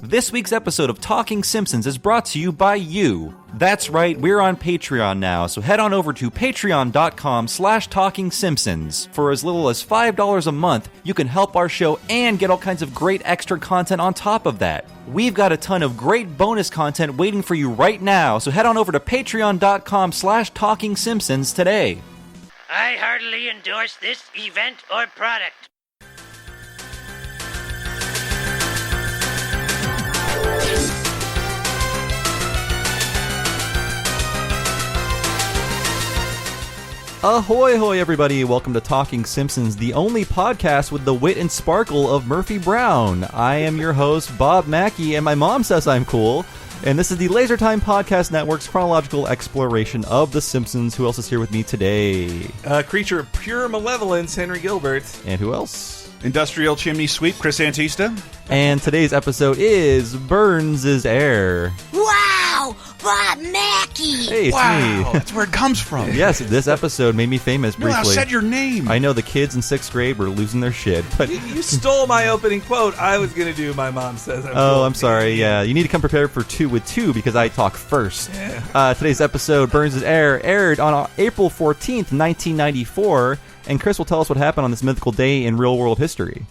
This week's episode of Talking Simpsons is brought to you by you. That's right, we're on Patreon now, so head on over to patreon.com/TalkingSimpsons. For as little as $5 a month, you can help our show and get all kinds of great extra content on top of that. We've got a ton of great bonus content waiting for you right now, so head on over to patreon.com/TalkingSimpsons today. I heartily endorse this event or product. Ahoy, hoy, everybody. Welcome to Talking Simpsons, the only podcast with the wit and sparkle of Murphy Brown. I am your host, Bob Mackie, and my mom says I'm cool. And this is the Laser Time Podcast Network's chronological exploration of The Simpsons. Who else is here with me today? Creature of pure malevolence, Henry Gilbert. And who else? Industrial Chimney Sweep, Chris Antista. And today's episode is Burns' Heir. Wow! Bob Mackie! Hey, it's Wow, me. that's where it comes from. Yes, this episode made me famous briefly. No, I said your name. I know the kids in 6th grade were losing their shit, but... You stole my opening quote. I was going to do My Mom Says I'm Cool. Oh, I'm sorry. Yeah, you need to come prepared for 2 with 2 because I talk first. Yeah. Today's episode, Burns' Heir, aired on April 14th, 1994, and Chris will tell us what happened on this mythical day in real-world history.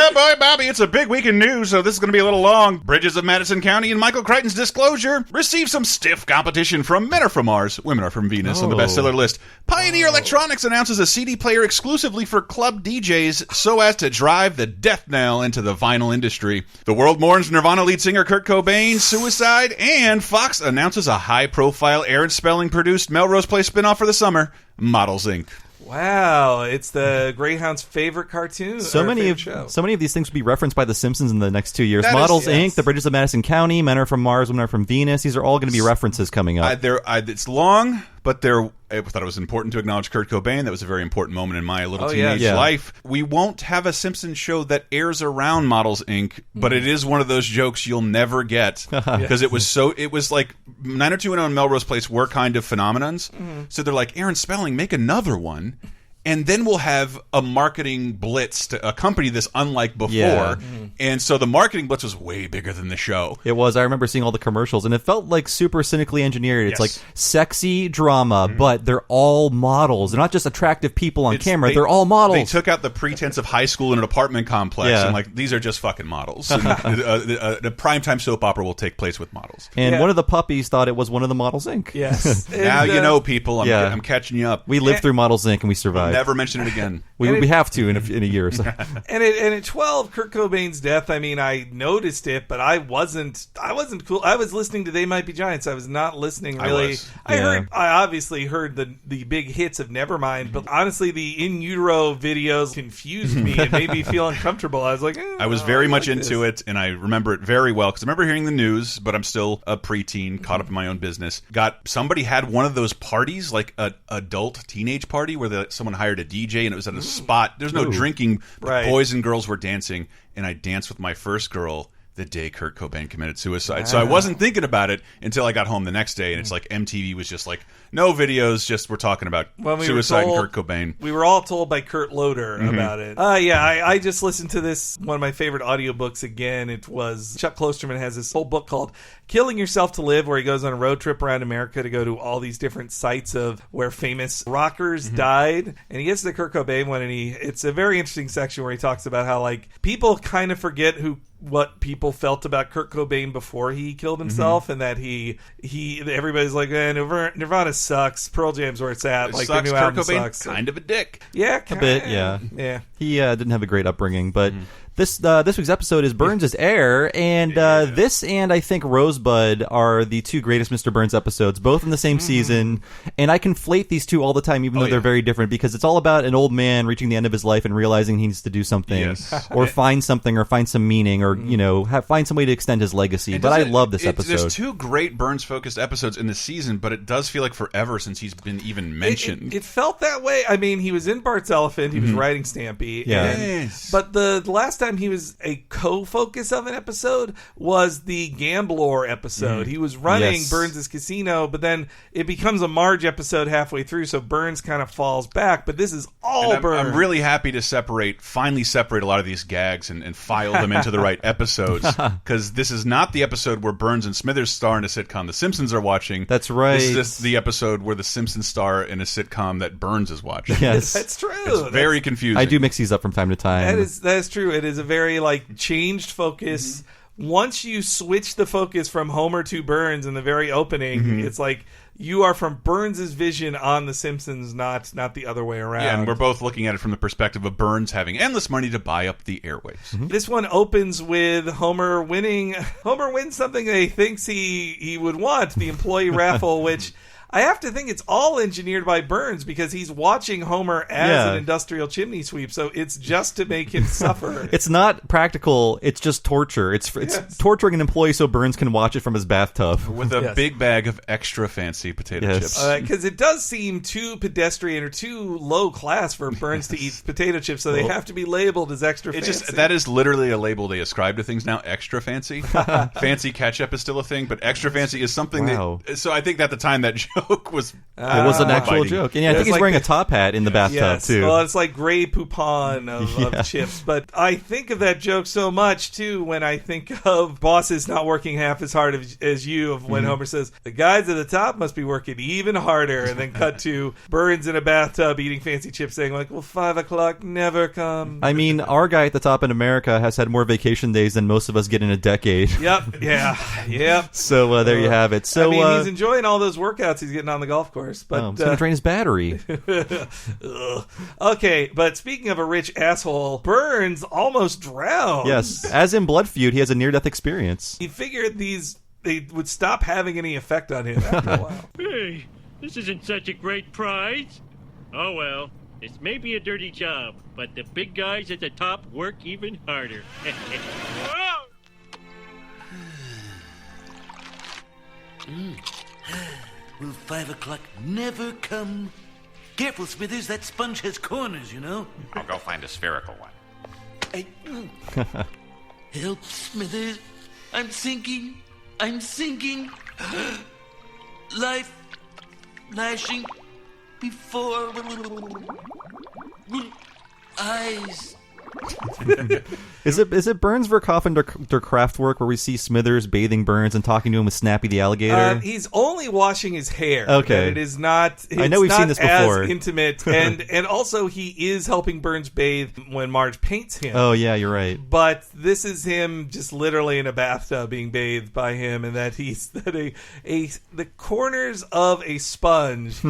Oh boy, Bobby, it's a big week in news, so this is going to be a little long. Bridges of Madison County and Michael Crichton's disclosure received some stiff competition from Men Are From Mars, Women Are From Venus on the bestseller list. Pioneer Electronics announces a CD player exclusively for club DJs so as to drive the death knell into the vinyl industry. The world mourns Nirvana lead singer Kurt Cobain's suicide, and Fox announces a high-profile Aaron Spelling-produced Melrose Place spinoff for the summer, Models, Inc. Wow, it's the Greyhound's favorite cartoon. So many of these things will be referenced by The Simpsons in the next 2 years. Models, Inc., The Bridges of Madison County, Men Are From Mars, Women Are From Venus. These are all going to be references coming up. It's long, but I thought it was important to acknowledge Kurt Cobain. That was a very important moment in my little teenage life. We won't have a Simpsons show that airs around Models, Inc., but it is one of those jokes you'll never get because it was like 90210 and Melrose Place were kind of phenomenons. So they're like, Aaron Spelling, make another one. And then we'll have a marketing blitz to accompany this unlike before. Yeah. And so the marketing blitz was way bigger than the show. It was. I remember seeing all the commercials, and it felt like super cynically engineered. It's like sexy drama, but they're all models. They're not just attractive people on camera. They're all models. They took out the pretense of high school in an apartment complex and like, these are just fucking models. And, the primetime soap opera will take place with models. And one of the puppies thought it was one of the Models, Inc. Yes. Now you know, people. I'm catching you up. We lived through Models, Inc., and we survived. Never mention it again. We have to in a year or so. And at 12, Kurt Cobain's death, I mean, I noticed it, but I wasn't cool. I was listening to They Might Be Giants. I was not listening really. I obviously heard the big hits of Nevermind, but honestly, the In Utero videos confused me and made me feel uncomfortable. I was like, I was very much into it, and I remember it very well because I remember hearing the news, but I'm still a preteen, caught up in my own business. Somebody had one of those parties, like an adult teenage party, where someone hired a DJ, and it was at a spot. There's no drinking, but boys and girls were dancing, and I danced with my first girl the day Kurt Cobain committed suicide. Wow. So I wasn't thinking about it until I got home the next day, and it's like MTV was just like, no videos, just we're talking about suicide and Kurt Cobain. We were all told by Kurt Loder about it. I just listened to this, one of my favorite audiobooks again. It was Chuck Klosterman has this whole book called Killing Yourself to Live, where he goes on a road trip around America to go to all these different sites of where famous rockers died. And he gets to the Kurt Cobain one, and it's a very interesting section where he talks about how like people kind of forget what people felt about Kurt Cobain before he killed himself, and that everybody's like, Nirvana sucks, Pearl Jam's where it's at. Like, sucks. The new Kurt album Cobain, sucks. kind of a dick. Yeah, a bit. Yeah. He didn't have a great upbringing, but this week's episode is Burns' Heir, and this and I think Rosebud are the two greatest Mr. Burns episodes, both in the same season. And I conflate these two all the time, even though they're very different, because it's all about an old man reaching the end of his life and realizing he needs to do something, or find something, or find some meaning, or find some way to extend his legacy. But I love this episode. There's two great Burns-focused episodes in the season, but it does feel like forever since he's been even mentioned. It felt that way. I mean, he was in Bart's Elephant. He was writing Stampy. Mackie. Yeah. Yes. But the last time he was a co-focus of an episode was the Gamblor episode. He was running Yes. Burns' casino, but then it becomes a Marge episode halfway through, so Burns kind of falls back. But this is all And Burns. I'm really happy to finally separate a lot of these gags and file them into the right episodes, because this is not the episode where Burns and Smithers star in a sitcom the Simpsons are watching. That's right. This is just the episode where the Simpsons star in a sitcom that Burns is watching. Yes. That's true. It's very confusing. I do mix these up from time to time. That is true. It is a very changed focus. Once you switch the focus from Homer to Burns in the very opening, it's like you are from Burns' vision on The Simpsons, not the other way around. Yeah, and we're both looking at it from the perspective of Burns having endless money to buy up the airwaves. This one opens with Homer winning. Homer wins something that he thinks he would want, the employee raffle, which I have to think it's all engineered by Burns because he's watching Homer as an industrial chimney sweep, so it's just to make him suffer. It's not practical. It's just torture. It's torturing an employee so Burns can watch it from his bathtub. With a big bag of extra fancy potato chips. Because it does seem too pedestrian or too low class for Burns to eat potato chips, so they have to be labeled as extra fancy. That is literally a label they ascribe to things now, extra fancy. Fancy ketchup is still a thing, but extra fancy is something that... So I think at the time that joke was... it was an actual joke. And I think he's wearing a top hat in the bathtub, too. Well, it's like Grey Poupon of chips. But I think of that joke so much, too, when I think of bosses not working half as hard as you, of when Homer says, the guys at the top must be working even harder, and then cut to Burns in a bathtub eating fancy chips saying, well, 5 o'clock never comes. I mean, our guy at the top in America has had more vacation days than most of us get in a decade. Yep. So there you have it. So he's enjoying all those workouts he's getting on the golf course. But he's going to drain his battery. Okay, but speaking of a rich asshole, Burns almost drowned. Yes. As in Blood Feud, he has a near-death experience. He figured they would stop having any effect on him after a while. Hey, this isn't such a great prize. Oh well, this may be a dirty job, but the big guys at the top work even harder. Will 5 o'clock never come? Careful, Smithers, that sponge has corners, you know. I'll go find a spherical one. Help, Smithers. I'm sinking. Life flashing before eyes. Is it Burns Verhoeven der Kraftwerk where we see Smithers bathing Burns and talking to him with Snappy the alligator? He's only washing his hair. Okay. It is not. I know we've seen this before. As intimate, and also he is helping Burns bathe when Marge paints him. Oh yeah, you're right. But this is him just literally in a bathtub being bathed by him, and that the corners of a sponge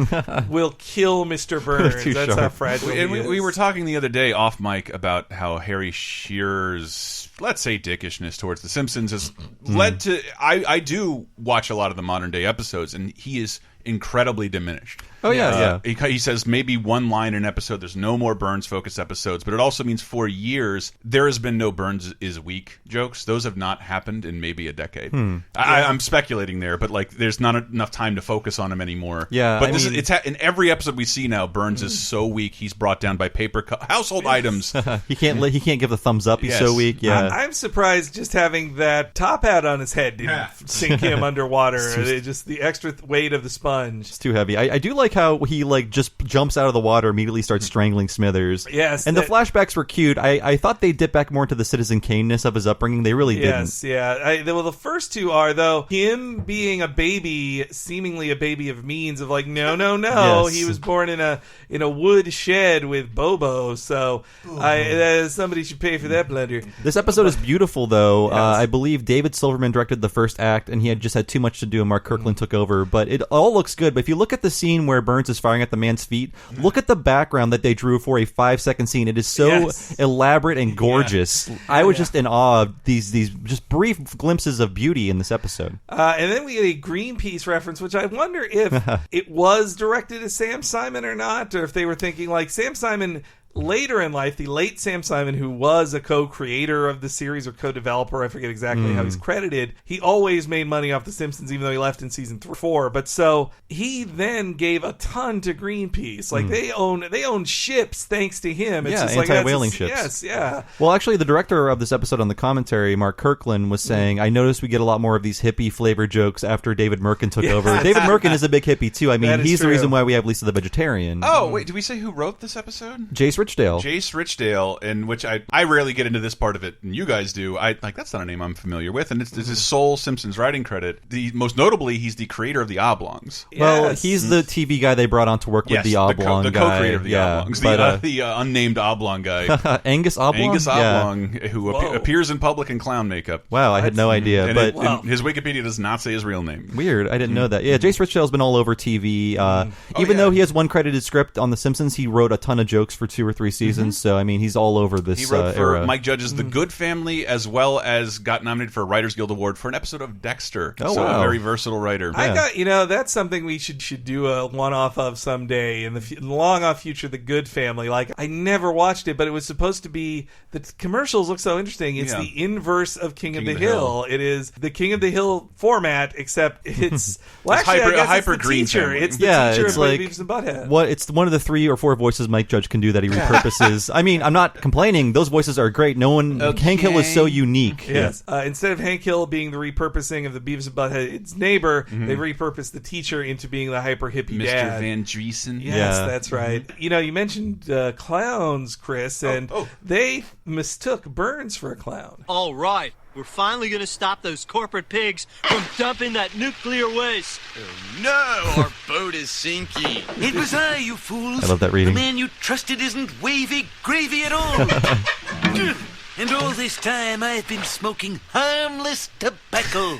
will kill Mr. Burns. That's how fragile he is. We were talking the other day off mic about how Harry Shearer's, let's say, dickishness towards The Simpsons has led to... I do watch a lot of the modern day episodes, and he is incredibly diminished. Oh yeah, He says maybe one line in an episode. There's no more Burns focused episodes, but it also means for years there has been no Burns is weak jokes. Those have not happened in maybe a decade. I'm speculating there, but there's not enough time to focus on him anymore. Yeah, but it's in every episode we see now. Burns is so weak. He's brought down by household items. he can't give the thumbs up. He's so weak. Yeah, I'm surprised just having that top hat on his head didn't sink him underwater. Just the extra weight of the sponge. It's too heavy. I do like how he just jumps out of the water, immediately starts strangling Smithers. Yes, and the flashbacks were cute. I thought they'd dip back more into the Citizen Kane-ness of his upbringing. They really didn't. Well, the first two are, though, him being a baby, seemingly a baby of means, of no. Yes. He was born in a wood shed with Bobo, so somebody should pay for that blunder. This episode is beautiful, though. Yes. I believe David Silverman directed the first act, and he had just had too much to do, and Mark Kirkland took over. But it all looks good. But if you look at the scene where Burns is firing at the man's feet, look at the background that they drew for a 5-second scene. It is so elaborate and gorgeous. I was just in awe of these just brief glimpses of beauty in this episode. And then we get a Greenpeace reference, which I wonder if it was directed to Sam Simon or not, or if they were thinking Sam Simon later in life, the late Sam Simon, who was a co-creator of the series or co-developer, I forget exactly how he's credited, he always made money off The Simpsons, even though he left in season 4. But so he then gave a ton to Greenpeace. Like they own ships thanks to him. It's just anti-whaling like, ships. Yes, yeah. Well, actually, the director of this episode on the commentary, Mark Kirkland, was saying, I noticed we get a lot more of these hippie-flavored jokes after David Merkin took over. David Merkin is a big hippie, too. I mean, he's the reason why we have Lisa the Vegetarian. Oh, wait, did we say who wrote this episode? Jace Richdale. Jace Richdale, in which I rarely get into this part of it, and you guys do. That's not a name I'm familiar with, and it's his sole Simpsons writing credit. Most notably, he's the creator of the Oblongs. Well, he's the TV guy they brought on to work with the Oblong the guy. co-creator of the Oblongs. The unnamed Oblong guy. Angus Oblong? Angus Oblong, who appears in public in clown makeup. Wow, I had no idea. And his Wikipedia does not say his real name. Weird. I didn't know that. Yeah, Jace Richdale's been all over TV. Even though he has one credited script on The Simpsons, he wrote a ton of jokes for 2 or 3 seasons. So, I mean, he's all over this He wrote for era. Mike Judge's The Good Family, as well as got nominated for a Writers Guild Award for an episode of Dexter. Oh, so wow. a very versatile writer. That's something we should do a one-off of someday in the long-off future, The Good Family. Like, I never watched it, but it was supposed to be, the commercials look so interesting. It's the inverse of King of the Hill. It is the King of the Hill format, except it's, well, actually, I guess hyper it's the green teacher. family. It's the teacher it's of like, Beavis and Butthead. It's one of the 3 or 4 voices Mike Judge can do that he repurposes. I mean, I'm not complaining. Those voices are great. Hank Hill is so unique. Yes. Instead of Hank Hill being the repurposing of the Beavis and Butthead, its neighbor, they repurposed the teacher into being the hyper hippie Mr. dad. Van Driesen. Yes, that's right. You mentioned clowns, Chris, and they mistook Burns for a clown. All right. We're finally going to stop those corporate pigs from dumping that nuclear waste. Oh, no, our boat is sinking. It was I, you fools. I love that reading. The man you trusted isn't wavy gravy at all. And all this time I've been smoking harmless tobacco.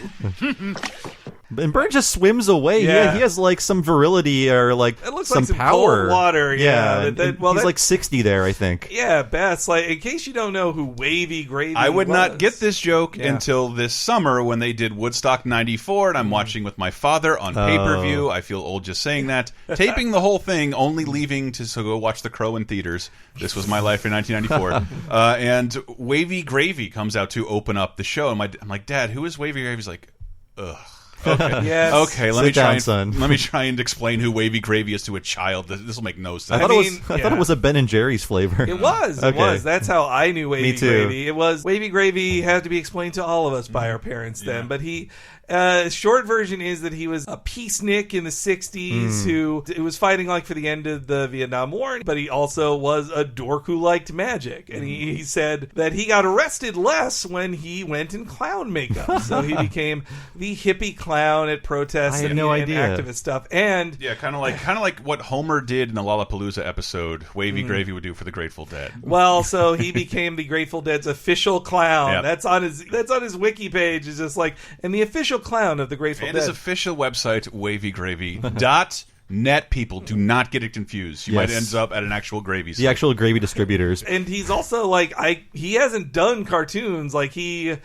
And Burns just swims away. Yeah. He has like some virility or like It looks some like some power. cold water. Yeah. He's like 60 there, I think. Yeah, Beth. Like, in case you don't know who Wavy Gravy I would was. not get this joke until this summer when they did Woodstock 94, and I'm watching with my father on pay-per-view. I feel old just saying that. Taping the whole thing, only leaving to go watch The Crow in theaters. This was my life in 1994. And Wavy Gravy comes out to open up the show. And I'm like, Dad, who is Wavy Gravy? He's like, ugh. Okay. Yes. Okay. Let son. me try and explain who Wavy Gravy is to a child. This will make no sense. I thought it was a Ben and Jerry's flavor. It was. It was. That's how I knew Wavy Me too. Gravy. It was Wavy Gravy had to be explained to all of us by our parents then. But he, short version is that he was a peacenik in the 60s who was fighting like for the end of the Vietnam War, but he also was a dork who liked magic. And he said that he got arrested less when he went in clown makeup. So he became the hippie clown at protests and activist stuff. And yeah, kind of like what Homer did in the Lollapalooza episode. Wavy Gravy would do for the Grateful Dead. Well, so he became the Grateful Dead's official clown. Yep. That's on his wiki page. Is just like, and the official clown of the Grateful Dead. And his official website, wavygravy.net. People, do not get it confused. You might end up at an actual gravy site. The actual gravy distributors. And he's also like, he hasn't done cartoons. Like he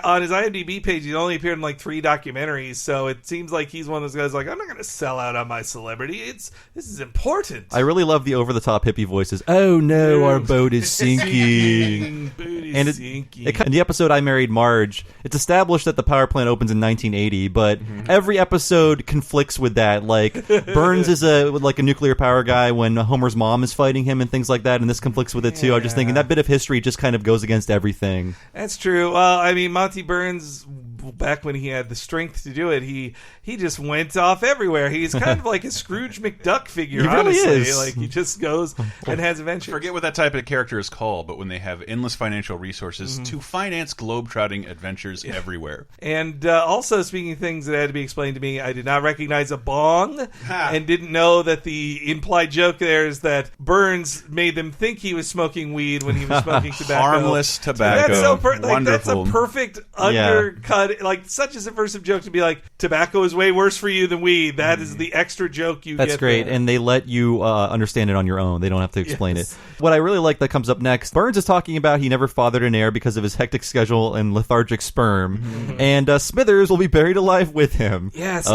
on his IMDb page, he's only appeared in like 3 documentaries. So it seems like he's one of those guys like, I'm not going to sell out on my celebrity. This is important. I really love the over the top hippie voices. Oh no, our boat is sinking. And in the episode I Married Marge, it's established that the power plant opens in 1980, but every episode conflicts with that. Like Burns is a nuclear power guy when Homer's mom is fighting him and things like that, and this conflicts with it too. I'm just thinking that bit of history just kind of goes against everything. That's true. Well, I mean, Monty Burns, back when he had the strength to do it, he just went off everywhere. He's kind of like a Scrooge McDuck figure, He really honestly. is. Like, he just goes and has adventures. Forget what that type of character is called, but when they have endless financial resources to finance globe-trotting adventures everywhere. And also, speaking of things that had to be explained to me, I did not recognize a bong and didn't know that the implied joke there is that Burns made them think he was smoking weed when he was smoking tobacco. Harmless tobacco. That's so Wonderful. that's a perfect undercut like such a subversive joke to be like, tobacco is way worse for you than weed. That is the extra joke you get. That's great, there. and they let you understand it on your own. They don't have to explain it. What I really like that comes up next, Burns is talking about he never fathered an heir because of his hectic schedule and lethargic sperm, and Smithers will be buried alive with him. Yes.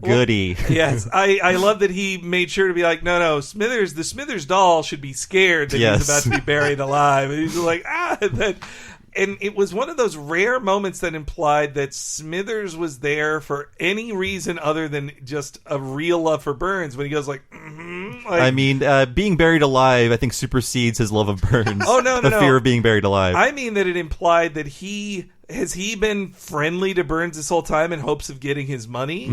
Goody. Yes. I love that he made sure to be like, no, the Smithers doll should be scared that he's about to be buried alive. And he's like, and it was one of those rare moments that implied that Smithers was there for any reason other than just a real love for Burns. When he goes like, I mean, being buried alive, I think, supersedes his love of Burns. Oh, no. The fear of being buried alive. I mean that it implied that has he been friendly to Burns this whole time in hopes of getting his money?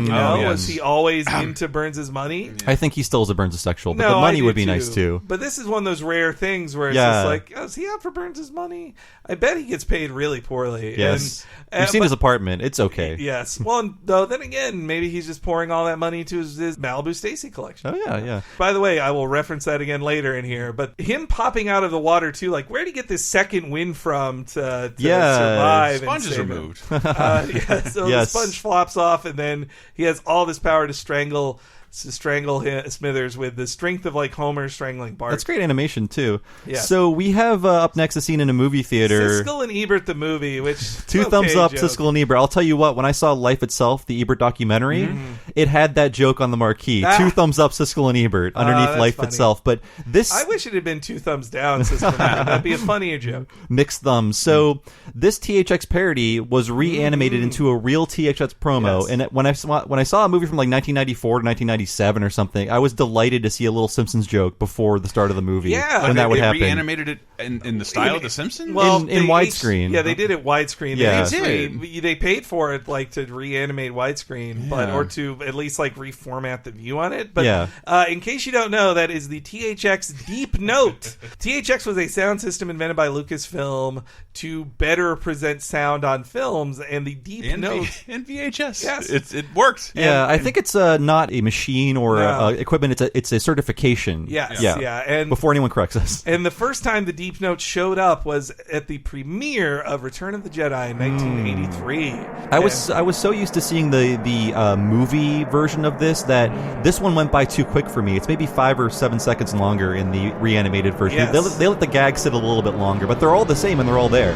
Was he always into Burns' money? I think he still is a Burns sexual, but the money would be nice too. But this is one of those rare things where it's just like, is he out for Burns' money? I bet he gets paid really poorly. Yes. You've seen his apartment. It's okay. Yes. Well, though, then again, maybe he's just pouring all that money to his Malibu Stacy collection. Oh, yeah. By the way, I will reference that again later in here, but him popping out of the water too, like, where did he get this second wind from to survive? Sponge is removed. So the sponge flops off, and then he has all this power to strangle Smithers with the strength of like Homer strangling Bart. That's great animation too. Yeah. So we have up next a scene in a movie theater. Siskel and Ebert the movie, which two thumbs up, joke. Siskel and Ebert. I'll tell you what, when I saw Life Itself, the Ebert documentary, it had that joke on the marquee. 2 thumbs up, Siskel and Ebert underneath Life Itself. But this, I wish it had been 2 thumbs down, Siskel and Ebert. That'd be a funnier joke. Mixed thumbs. So this THX parody was reanimated into a real THX promo, and when I saw a movie from like 1994 to 1997 or something, I was delighted to see a little Simpsons joke before the start of the movie. Yeah, when that would happen. They reanimated it in the style of the Simpsons. Well, in widescreen. Yeah, they did it widescreen. Yeah, they paid for it, like to reanimate widescreen, or to at least like reformat the view on it. But in case you don't know, that is the THX Deep Note. THX was a sound system invented by Lucasfilm to better present sound on films, and the Deep Note in VHS. Yes, it worked. Yeah, I think it's not a machine or equipment. It's a certification. Yes, and before anyone corrects us. And the first time the Deep Note showed up was at the premiere of Return of the Jedi in 1983. I was so used to seeing the movie version of this that this one went by too quick for me. It's maybe 5 or 7 seconds longer in the reanimated version. Yes. They let the gag sit a little bit longer, but they're all the same and they're all there.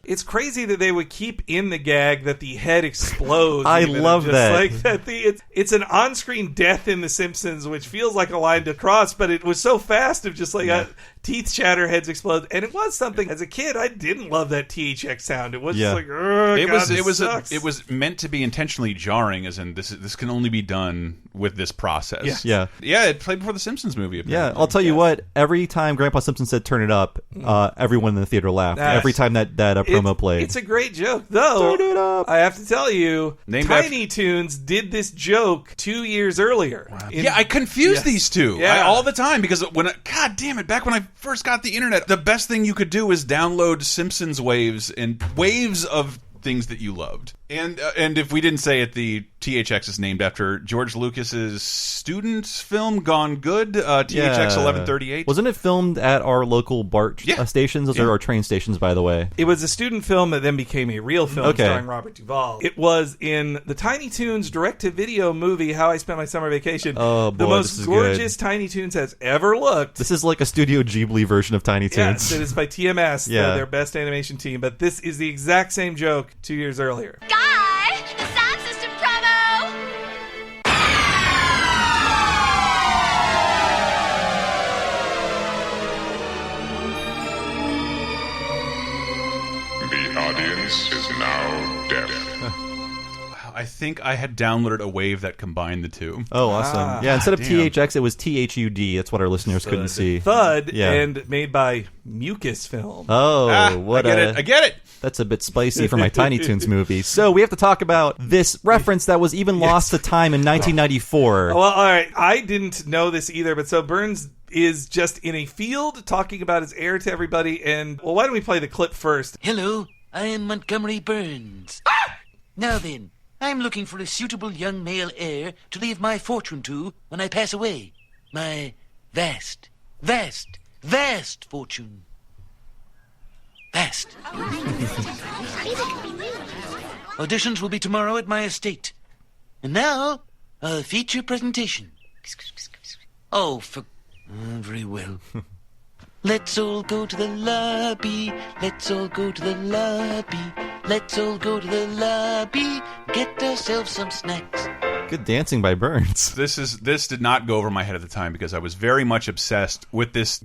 It's crazy that they would keep in the gag that the head explodes. I love that. Like that it's an on-screen death in The Simpsons, which feels like a line to cross, but it was so fast of just like teeth shatter, heads explode, and it was something. As a kid, I didn't love that THX sound. It was just like, it was meant to be intentionally jarring, as in this can only be done with this process. Yeah. It played before the Simpsons movie. Apparently. Yeah, I'll tell you what. Every time Grandpa Simpson said "turn it up," everyone in the theater laughed. Every time that promo played. It's a great joke, though. Turn it up. I have to tell you, Tiny Toons did this joke 2 years earlier. Wow. I confuse these two all the time because God damn it, back when I first got the internet, the best thing you could do was download Simpsons waves and waves of things that you loved. And if we didn't say it, the THX is named after George Lucas's student film Gone Good, THX 1138. Wasn't it filmed at our local Bart stations? Those are our train stations, by the way. It was a student film that then became a real film starring Robert Duvall. It was in the Tiny Toons direct-to-video movie How I Spent My Summer Vacation. Oh, boy, the most gorgeous Tiny Toons has ever looked. This is like a Studio Ghibli version of Tiny Toons. Yes, it is by TMS, their best animation team. But this is the exact same joke 2 years earlier. Guy, the sound system promo! The audience is now deaf. I think I had downloaded a wave that combined the two. Oh, awesome. Yeah, instead of THX, it was THUD. That's what our listeners couldn't see. Thud, and made by Mucus Film. Oh, I get it. That's a bit spicy for my Tiny Toons movie. So we have to talk about this reference that was even lost to time in 1994. Well, all right. I didn't know this either, but so Burns is just in a field talking about his heir to everybody. And, well, why don't we play the clip first? Hello, I am Montgomery Burns. Now then, I'm looking for a suitable young male heir to leave my fortune to when I pass away. My vast, vast, vast fortune. Vast. Auditions will be tomorrow at my estate. And now, a feature presentation. Oh, very well. Let's all go to the lobby. Let's all go to the lobby. Let's all go to the lobby. Get ourselves some snacks. Good dancing by Burns. This did not go over my head at the time because I was very much obsessed with this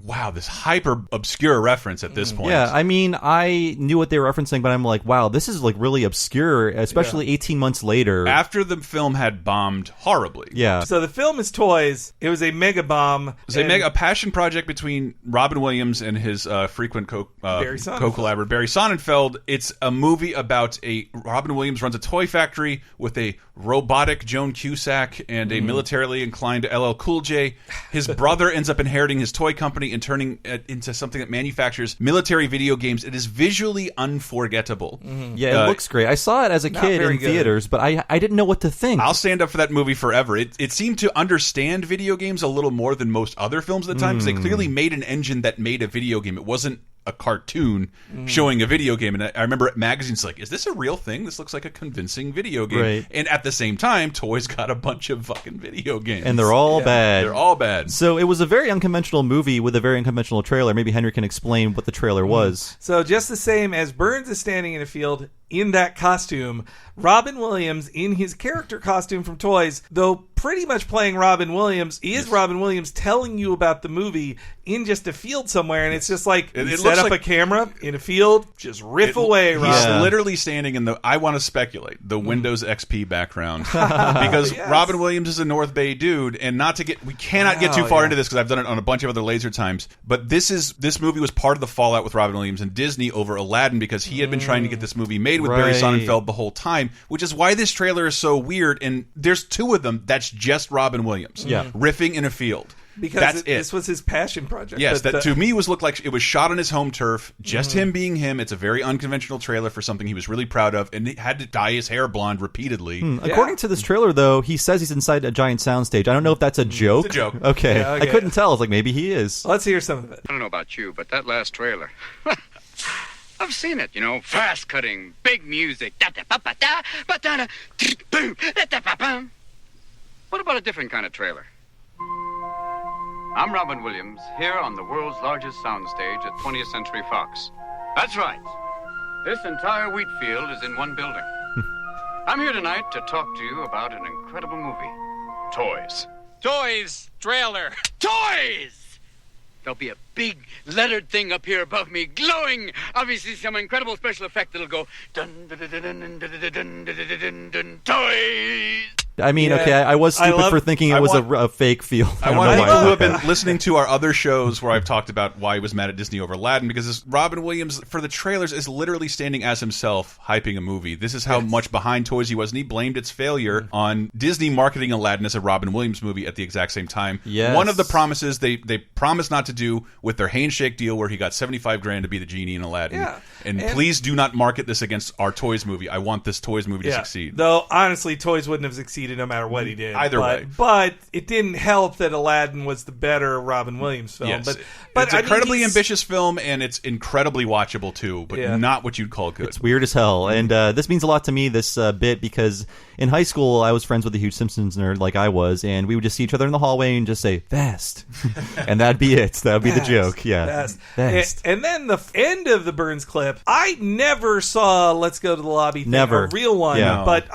hyper obscure reference at this point. Yeah, I mean, I knew what they were referencing, but I'm like, wow, this is like really obscure, especially 18 months later. After the film had bombed horribly. Yeah. So the film is Toys. It was a mega bomb. It was a passion project between Robin Williams and his frequent co-collaborator Barry Sonnenfeld. It's a movie about Robin Williams runs a toy factory with a robotic Joan Cusack and a militarily inclined LL Cool J. His brother ends up inheriting his toy company and turning it into something that manufactures military video games. It is visually unforgettable. Yeah, it looks great. I saw it as a kid in theaters, but I didn't know what to think. I'll stand up for that movie forever. It seemed to understand video games a little more than most other films at the time because they clearly made an engine that made a video game. It wasn't a cartoon showing a video game, and I remember magazines like, is this a real thing? This looks like a convincing video game. Right. And at the same time, Toys got a bunch of fucking video games. And they're all bad. They're all bad. So it was a very unconventional movie with a very unconventional trailer. Maybe Henry can explain what the trailer was. So just the same as Burns is standing in a field in that costume, Robin Williams in his character costume from Toys, though pretty much playing Robin Williams, is Robin Williams telling you about the movie in just a field somewhere, and it's just like, it set up a camera in a field, just riff away, Robin. He's literally standing in the, I want to speculate, the Windows XP background. Because Robin Williams is a North Bay dude, and we cannot get too far into this because I've done it on a bunch of other laser times, but this movie was part of the fallout with Robin Williams and Disney over Aladdin because he had been trying to get this movie made with Barry Sonnenfeld the whole time, which is why this trailer is so weird, and there's two of them that's just Robin Williams riffing in a field. Because this was his passion project. Yes, that to me looked like it was shot on his home turf, just him being him. It's a very unconventional trailer for something he was really proud of, and he had to dye his hair blonde repeatedly. According to this trailer, though, he says he's inside a giant soundstage. I don't know if that's a joke. It's a joke. Okay. I couldn't tell. I was like, maybe he is. Let's hear some of it. I don't know about you, but that last trailer... I've seen it, fast cutting, big music. What about a different kind of trailer? I'm Robin Williams, here on the world's largest soundstage at 20th Century Fox. That's right. This entire wheat field is in one building. I'm here tonight to talk to you about an incredible movie. Toys. Toys! Trailer! Toys! There'll be a big lettered thing up here above me, glowing. Obviously, some incredible special effect that'll go dun dun dun dun dun dun dun dun dun dun. Toys. I mean, okay, I was stupid for thinking it was a fake field. I want people who have been listening to our other shows where I've talked about why he was mad at Disney over Aladdin, because this Robin Williams, for the trailers, is literally standing as himself, hyping a movie. This is how much behind Toys he was, and he blamed its failure on Disney marketing Aladdin as a Robin Williams movie at the exact same time. Yes. One of the promises they promised not to do with their handshake deal where he got $75,000 to be the genie in Aladdin. Yeah. And please do not market this against our Toys movie. I want this Toys movie to succeed. Though, honestly, Toys wouldn't have succeeded no matter what he did. Either way. But it didn't help that Aladdin was the better Robin Williams film. Yes. But it's an incredibly ambitious film, and it's incredibly watchable, too, but not what you'd call good. It's weird as hell. And this means a lot to me, this bit, because in high school, I was friends with a huge Simpsons nerd like I was, and we would just see each other in the hallway and just say, "Vast." And that'd be it. That would be the joke. Yeah. Vast. And then the end of the Burns clip, I never saw Let's Go to the Lobby thing, a real one, but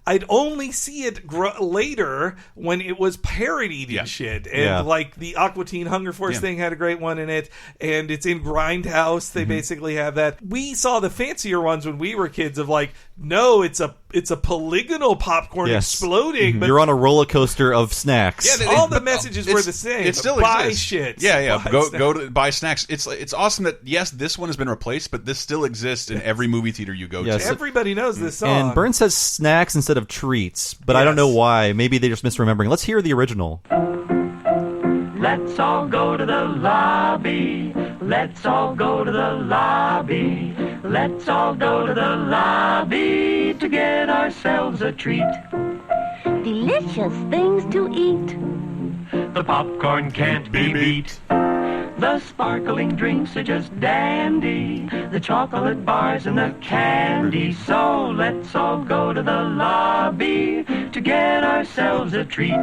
I'd only see it later when it was parodied and shit. And like the Aqua Teen Hunger Force thing had a great one in it, and it's in Grindhouse. They basically have that. We saw the fancier ones when we were kids of like, no, it's a polygonal popcorn exploding. But you're on a roller coaster of snacks. Yeah, all the messages were the same. It still buy exists. Shit. Yeah. Go to buy snacks. It's awesome that this one has been replaced, but this still exists in every movie theater you go to. Everybody knows this song. And Burns says snacks instead of treats, but I don't know why. Maybe they're just misremembering. Let's hear the original. Let's all go to the lobby. Let's all go to the lobby. Let's all go to the lobby to get ourselves a treat. Delicious things to eat. The popcorn can't be beat. The sparkling drinks are just dandy. The chocolate bars and the candy. So let's all go to the lobby to get ourselves a treat.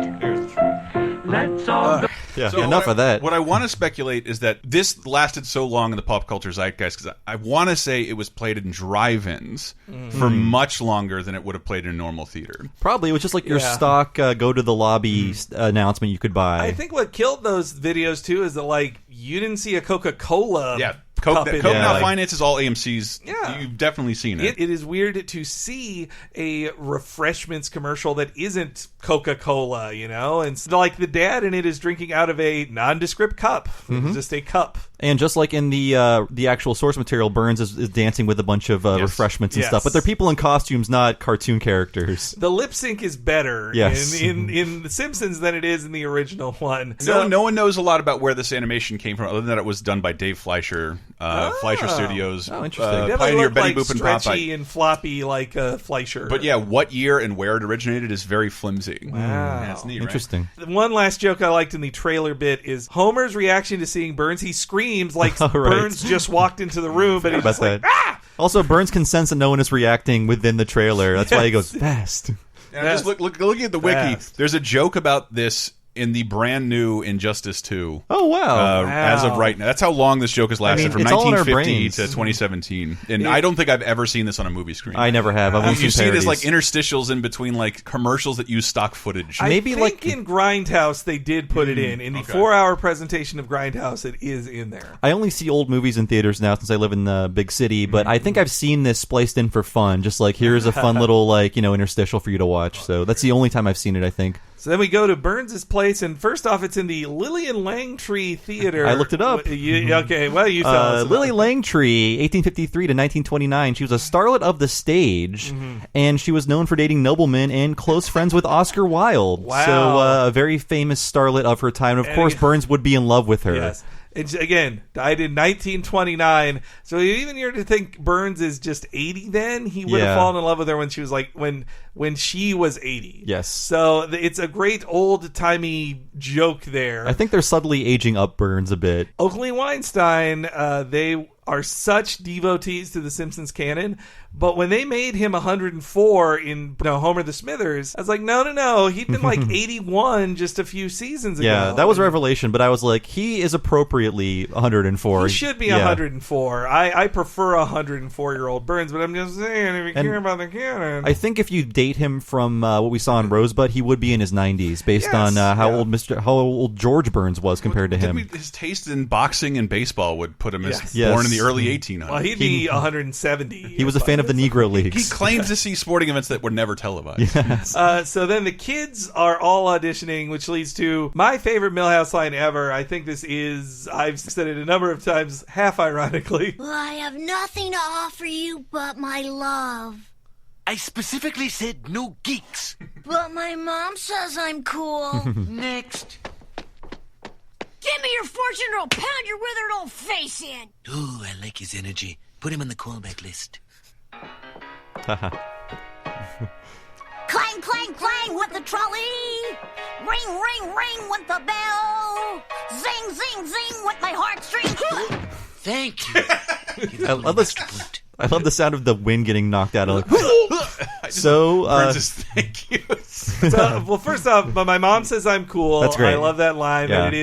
Let's all go. Yeah, enough of that. What I want to speculate is that this lasted so long in the pop culture zeitgeist because I want to say it was played in drive-ins for much longer than it would have played in a normal theater. Probably. It was just like your stock go to the lobby announcement you could buy. I think what killed those videos, too, is that, like, you didn't see a Coca-Cola Coke now like, finances all AMC's. Yeah. You've definitely seen it. It is weird to see a refreshments commercial that isn't Coca-Cola, you know? And like the dad in it is drinking out of a nondescript cup. It's just a cup. And just like in the actual source material, Burns is dancing with a bunch of refreshments and stuff. But they're people in costumes, not cartoon characters. The lip sync is better in The Simpsons than it is in the original one. No one knows a lot about where this animation came from, other than that it was done by Dave Fleischer. Fleischer Studios. Oh, interesting. Pioneer Betty Betty like Boop and stretchy Popeye. and floppy like Fleischer. But yeah, what year and where it originated is very flimsy. Wow. That's neat, interesting. Right? One last joke I liked in the trailer bit is Homer's reaction to seeing Burns. He screams like Burns just walked into the room, but he's just like, ah! Also, Burns can sense that no one is reacting within the trailer. That's why he goes, fast. And just looking at the wiki, there's a joke about this in the brand new Injustice 2. Oh, wow. As of right now. That's how long this joke has lasted, from it's all in our 1950 to brains. 2017. And I don't think I've ever seen this on a movie screen. I never have. I've only You seen see it as parodies. like interstitials in between like commercials that use stock footage. I think in Grindhouse they did put it in the 4-hour presentation of Grindhouse. It is in there. I only see old movies in theaters now since I live in the big city, but I think I've seen this spliced in for fun. Just like, here's a fun little like interstitial for you to watch. So that's the only time I've seen it, I think. So then we go to Burns' place, and first off, it's in the Lillian Langtry Theater. I looked it up. Okay, well, you tell us. Lily Langtry, 1853 to 1929. She was a starlet of the stage, and she was known for dating noblemen and close friends with Oscar Wilde. Wow. So a very famous starlet of her time. And of course, Burns would be in love with her. Yes. It's, again, died in 1929. So even you're to think Burns is just 80 then, he would have fallen in love with her when she was like, when she was 80. Yes. So it's a great old-timey joke there. I think they're subtly aging up Burns a bit. Oakley and Weinstein, they are such devotees to the Simpsons canon, but when they made him 104 in Homer the Smithers, I was like, no, he'd been like 81 just a few seasons ago. Yeah, that was a revelation, but I was like, he is appropriately 104. He should be 104. I prefer a 104-year-old Burns, but I'm just saying, if you care about the canon. I think if you date him from what we saw in Rosebud, he would be in his 90s, based on how old George Burns was compared to him. His taste in boxing and baseball would put him as Yes. born in the early 1800s. Well, he'd be 170. He was a fan of the Negro Leagues. He claims to see sporting events that were never televised. Yes. So then the kids are all auditioning, which leads to my favorite Millhouse line ever. I think this is, I've said it a number of times, half ironically. Well, I have nothing to offer you but my love. I specifically said no geeks. But my mom says I'm cool. Next. Give me your fortune or I'll pound your withered old face in. Ooh, I like his energy. Put him on the callback list. Clang, clang, clang with the trolley. Ring, ring, ring with the bell. Zing, zing, zing with my heartstrings. Thank you. I love the sound of the wind getting knocked out. Like, thank you. Well, first off, but my mom says I'm cool. That's great. I love that line. Yeah. And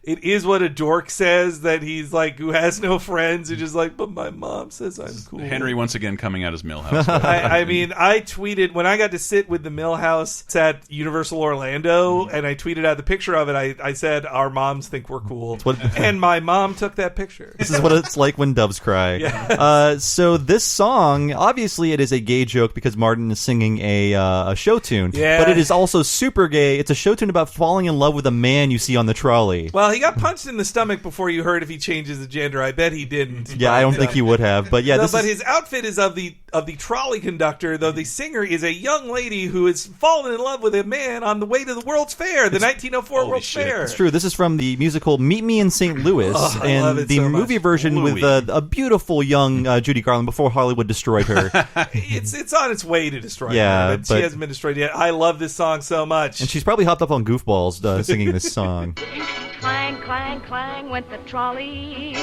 it is what a dork says, that he's like, who has no friends, who's just like, but my mom says I'm cool. Henry once again coming out as Millhouse. I mean, I tweeted when I got to sit with the Millhouse at Universal Orlando, and I tweeted out the picture of it. I said, our moms think we're cool. And my mom took that picture. This is what it's like when doves cry. Yes. So this song, obviously it is a gay joke because Martin is singing a show tune. Yeah. But it is also super gay. It's a show tune about falling in love with a man you see on the trolley. Well, he got punched in the stomach before you heard if he changes the gender. I bet he didn't. Yeah, I don't think he would have. But yeah, but his outfit is of the trolley conductor, though the singer is a young lady who has fallen in love with a man on the way to the World's Fair, the 1904 World's Fair. It's true. This is from the musical Meet Me in St. Louis, and the movie version with a beautiful young Judy Garland before Hollywood destroyed her. It's on its way to destroying her, but she hasn't been destroyed yet. I love this song so much. And she's probably hopped up on Goofballs singing this song. Clang, clang, clang went the trolley.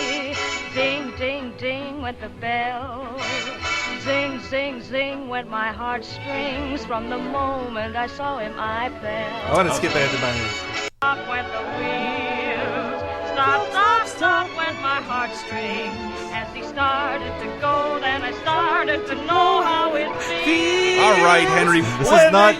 Ding, ding, ding went the bell. Zing, zing, zing went my heartstrings. From the moment I saw him, I fell. I want to skip ahead to my ears. Stop went the wheels. Stop, stop, stop went my heartstrings. As he started to go, then I started to know how it feels. All right, Henry. This is not.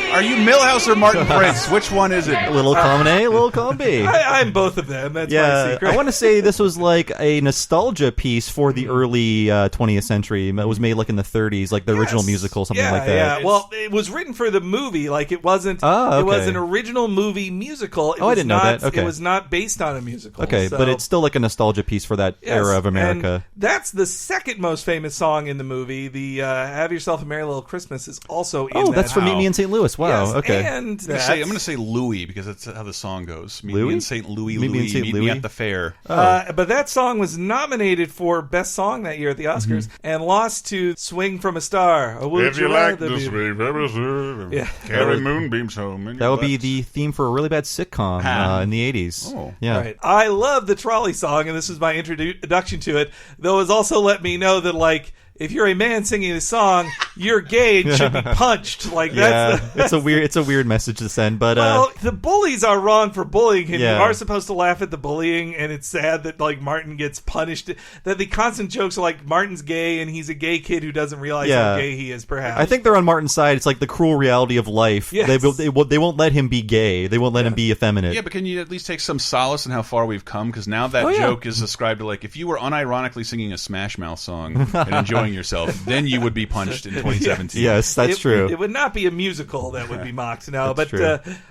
Are you Milhouse or Martin Prince? Which one is it? A little column A, a little column B. I'm both of them. That's my secret. I want to say this was like a nostalgia piece for the early 20th century. It was made like in the 30s, like the original musical, something like that. Yeah, well, it was written for the movie. Like it wasn't. Oh, okay. It was an original movie musical. I didn't know that. Okay. It was not based on a musical. Okay, so. But it's still like a nostalgia piece for that era of America. And that's the second most famous song in the movie. The "Have Yourself a Merry Little Christmas" is also in that. Oh, that's from Meet Me in St. Louis. Wow. Yes, okay. And I'm going to say Louis because that's how the song goes. Meet me in St. Louis, Meet me in Louis. St. Meet Louis? me at the fair. But that song was nominated for Best Song that year at the Oscars and lost to "Swing from a Star." If you like this way, carry moonbeams home. That would be the theme for a really bad sitcom in the 80s. Oh. Yeah. Right. I love the trolley song, and this was my introduction to it. Though it's also let me know that, like, if you're a man singing this song, you're gay and should be punched. Like that's it's a weird message to send. But well, the bullies are wrong for bullying him. Yeah. You are supposed to laugh at the bullying, and it's sad that like Martin gets punished. That the constant jokes are like Martin's gay, and he's a gay kid who doesn't realize how gay he is. Perhaps I think they're on Martin's side. It's like the cruel reality of life. Yes. They won't let him be gay. They won't let him be effeminate. Yeah, but can you at least take some solace in how far we've come? Because now that joke is ascribed to, like, if you were unironically singing a Smash Mouth song and enjoying yourself, then you would be punched in 2017. Yes, that's true. It would not be a musical that would be mocked now, That's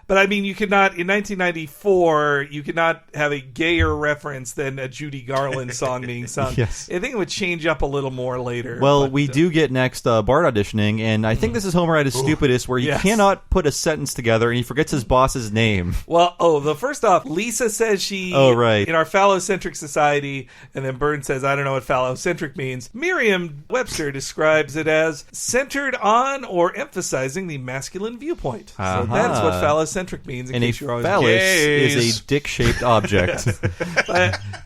but I mean, you could not in 1994. You could not have a gayer reference than a Judy Garland song being sung. Yes. I think it would change up a little more later. Well, we do get next Bart auditioning, and I think this is Homer at his stupidest, where he cannot put a sentence together, and he forgets his boss's name. Well, first off, Lisa says she. In our phallocentric society, and then Burns says, I don't know what phallocentric means. Merriam-Webster describes it as centered on or emphasizing the masculine viewpoint. So that's what phallocentric means. And a phallus is a dick-shaped object.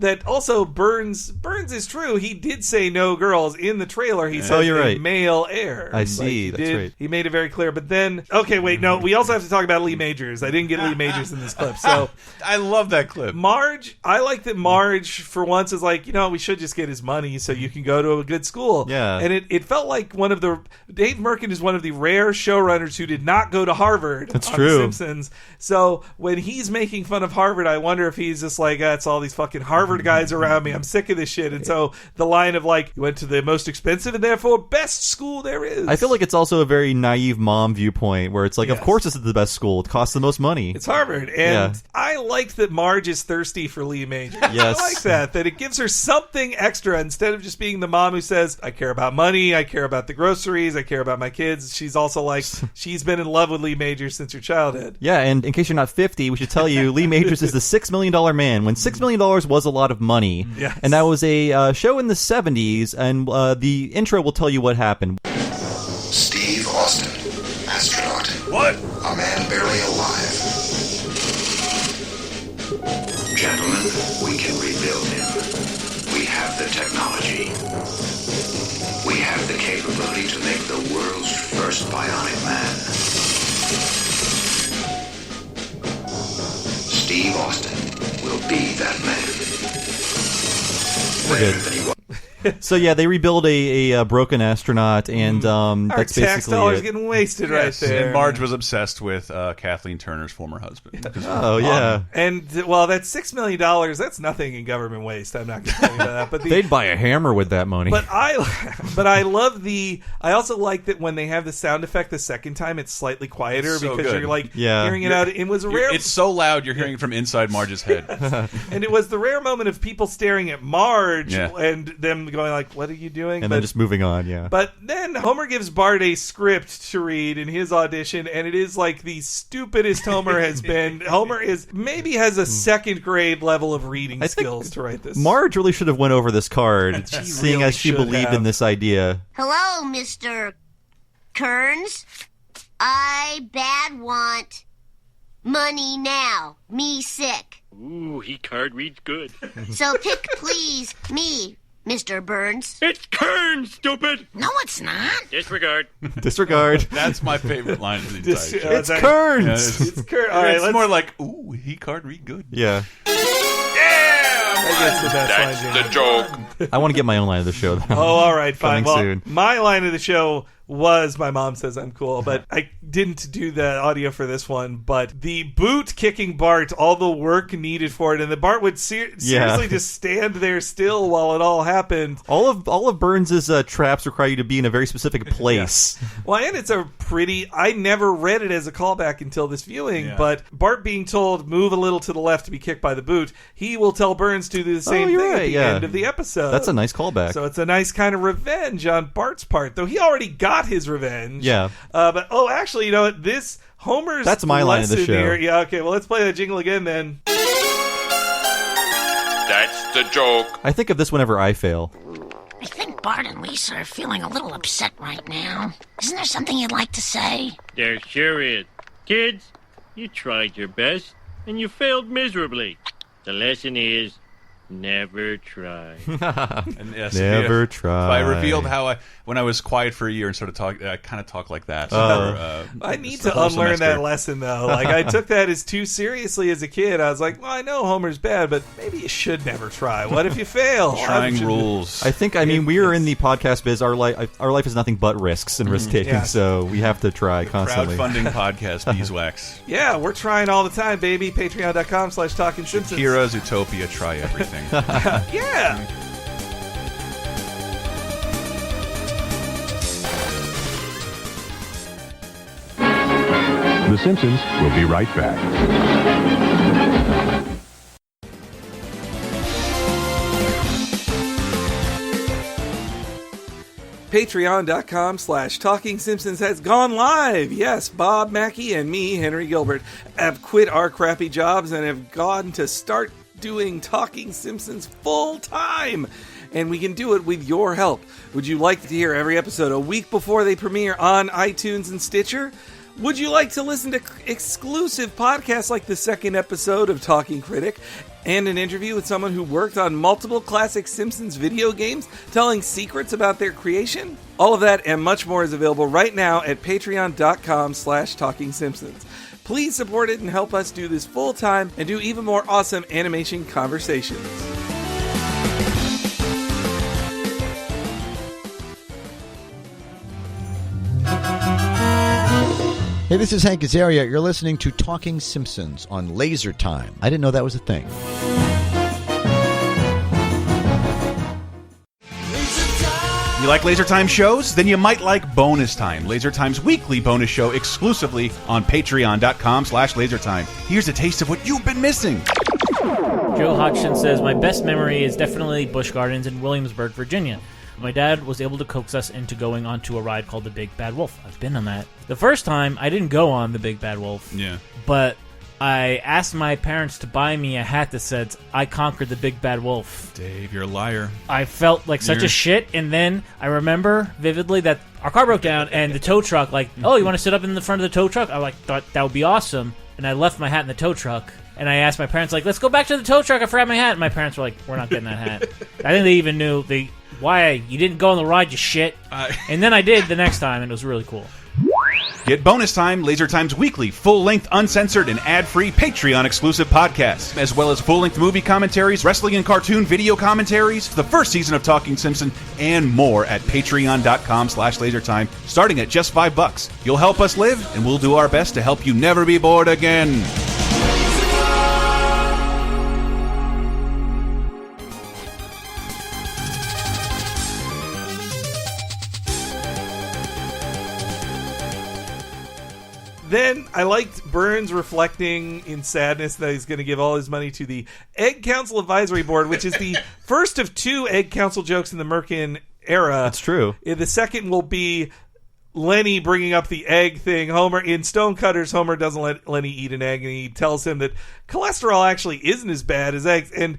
That also Burns is true. He did say no girls in the trailer. He said right. male heir. I see. That's right. He made it very clear. But then, we also have to talk about Lee Majors. I didn't get Lee Majors in this clip. So I love that clip. Marge, I like that Marge for once is like, we should just get his money so you can go to a good school. Yeah. And it felt like Dave Merkin is one of the rare showrunners who did not go to Harvard. That's on true. The Simpsons. So when he's making fun of Harvard, I wonder if he's just like, it's all these fucking Harvard guys around me. I'm sick of this shit. And so the line of like, you went to the most expensive and therefore best school there is. I feel like it's also a very naive mom viewpoint where it's like, of course this is the best school. It costs the most money. It's Harvard. And I like that Marge is thirsty for Lee Majors. Yes. I like that it gives her something extra instead of just being the mom who says, I care about money, I care about the groceries, I care about my kids. She's also like, she's been in love with Lee Majors since her childhood. Yeah, and in case you're not 50, we should tell you Lee Majors is the $6 million man when $6 million was a lot of money. Yes. And that was a show in the 70s, and the intro will tell you what happened. Steve Austin, astronaut. What? A man barely alive. Gentlemen, we can rebuild him. We have the technology. We have the capability to make the world's first bionic man. Steve Austin will be that man. We're good. So yeah, they rebuild a broken astronaut, and Our that's tax basically dollars it. getting wasted right there. And Marge was obsessed with Kathleen Turner's former husband. Oh yeah, and well, that's $6 million. That's nothing in government waste. I'm not going to tell you about that. But they'd buy a hammer with that money. But I love I also like that when they have the sound effect the second time, it's slightly quieter so because good. you're like hearing it out. It was rare. It's so loud you're hearing it from inside Marge's head. And it was the rare moment of people staring at Marge Yeah. and them going like, "What are you doing?" And then just moving on. Yeah. But then Homer gives Bart a script to read in his audition, and it is like the stupidest Homer has been. Homer maybe has a second grade level of reading skills to write this. Marge really should have went over this card, seeing really as she should believed have. in this idea. Hello, Mr. Kearns. I bad want money now. Me sick. Ooh, he card reads good. So pick, please, me, Mr. Burns. It's Kern, stupid! No, it's not. Disregard. Disregard. That's my favorite line of the entire show. It's Kearns. Yeah, It's Kearns. All right, it's more like, ooh, he card read good. Yeah. That's the best line. The joke. I want to get my own line of the show, though. Oh, all right, fine. Coming Well, soon. my line of the show was "My mom says I'm cool," but I didn't do the audio for this one. But the boot kicking Bart, all the work needed for it, and the Bart would seriously just stand there still while it all happened. All of Burns' traps require you to be in a very specific place. Well, and it's a pretty... I never read it as a callback until this viewing, but Bart being told, move a little to the left to be kicked by the boot, he will tell Burns to do the same thing at the end of the episode. That's a nice callback. So it's a nice kind of revenge on Bart's part, though he already got his revenge. Yeah. But, actually, you know what? This Homer's That's my line of the lesson show. Here, yeah, okay, well, let's play that jingle again then. That's the joke. I think of this whenever I fail. I think Bart and Lisa are feeling a little upset right now. Isn't there something you'd like to say? There sure is. Kids, you tried your best, and you failed miserably. The lesson is, never try. And yes, Never if try. I revealed how when I was quiet for a year and started talking, I kind of talk like that. I need to unlearn that lesson, though. Like, I took that as too seriously as a kid. I was like, well, I know Homer's bad, but maybe you should never try. What if you fail? Trying rules. I think, we are in the podcast biz. Our life is nothing but risks and risk-taking, Yeah. so we have to try constantly. Crowdfunding podcast, beeswax. Yeah, we're trying all the time, baby. Patreon.com/Talking Simpsons. Kira, Zootopia, try everything. Yeah. The Simpsons will be right back. Patreon.com/Talking Simpsons has gone live. Yes, Bob Mackie and me, Henry Gilbert, have quit our crappy jobs and have gone to start doing Talking Simpsons full time. And we can do it with your help. Would you like to hear every episode a week before they premiere on iTunes and Stitcher? Would you like to listen to exclusive podcasts like the second episode of Talking Critic and an interview with someone who worked on multiple classic Simpsons video games, telling secrets about their creation? All of that and much more is available right now at patreon.com/Talking Simpsons. Please support it and help us do this full time and do even more awesome animation conversations. Hey, this is Hank Azaria. You're listening to Talking Simpsons on Laser Time. I didn't know that was a thing. You like Laser Time shows? Then you might like Bonus Time, Laser Time's weekly bonus show exclusively on patreon.com/lasertime. Here's a taste of what you've been missing. Joe Hodgson says, my best memory is definitely Busch Gardens in Williamsburg, Virginia. My dad was able to coax us into going onto a ride called the Big Bad Wolf. I've been on that. The first time, I didn't go on the Big Bad Wolf. Yeah. But I asked my parents to buy me a hat that said, I conquered the Big Bad Wolf. Dave, you're a liar. I felt like such a shit, and then I remember vividly that our car broke down, and the tow truck, like, oh, you want to sit up in the front of the tow truck? I thought that would be awesome, and I left my hat in the tow truck. And I asked my parents, like, let's go back to the tow truck. I forgot my hat. And my parents were like, we're not getting that hat. I think they even knew why you didn't go on the ride, you shit. And then I did the next time, and it was really cool. Get Bonus Time, Laser Time's weekly, full-length, uncensored, and ad-free Patreon-exclusive podcasts, as well as full-length movie commentaries, wrestling and cartoon video commentaries, the first season of Talking Simpson, and more at patreon.com/lasertime, starting at just $5. You'll help us live, and we'll do our best to help you never be bored again. Then I liked Burns reflecting in sadness that he's going to give all his money to the Egg Council Advisory Board, which is the first of 2 Egg Council jokes in the Merkin era. That's true. The second will be Lenny bringing up the egg thing. Homer, in Stonecutters, Homer doesn't let Lenny eat an egg, and he tells him that cholesterol actually isn't as bad as eggs. And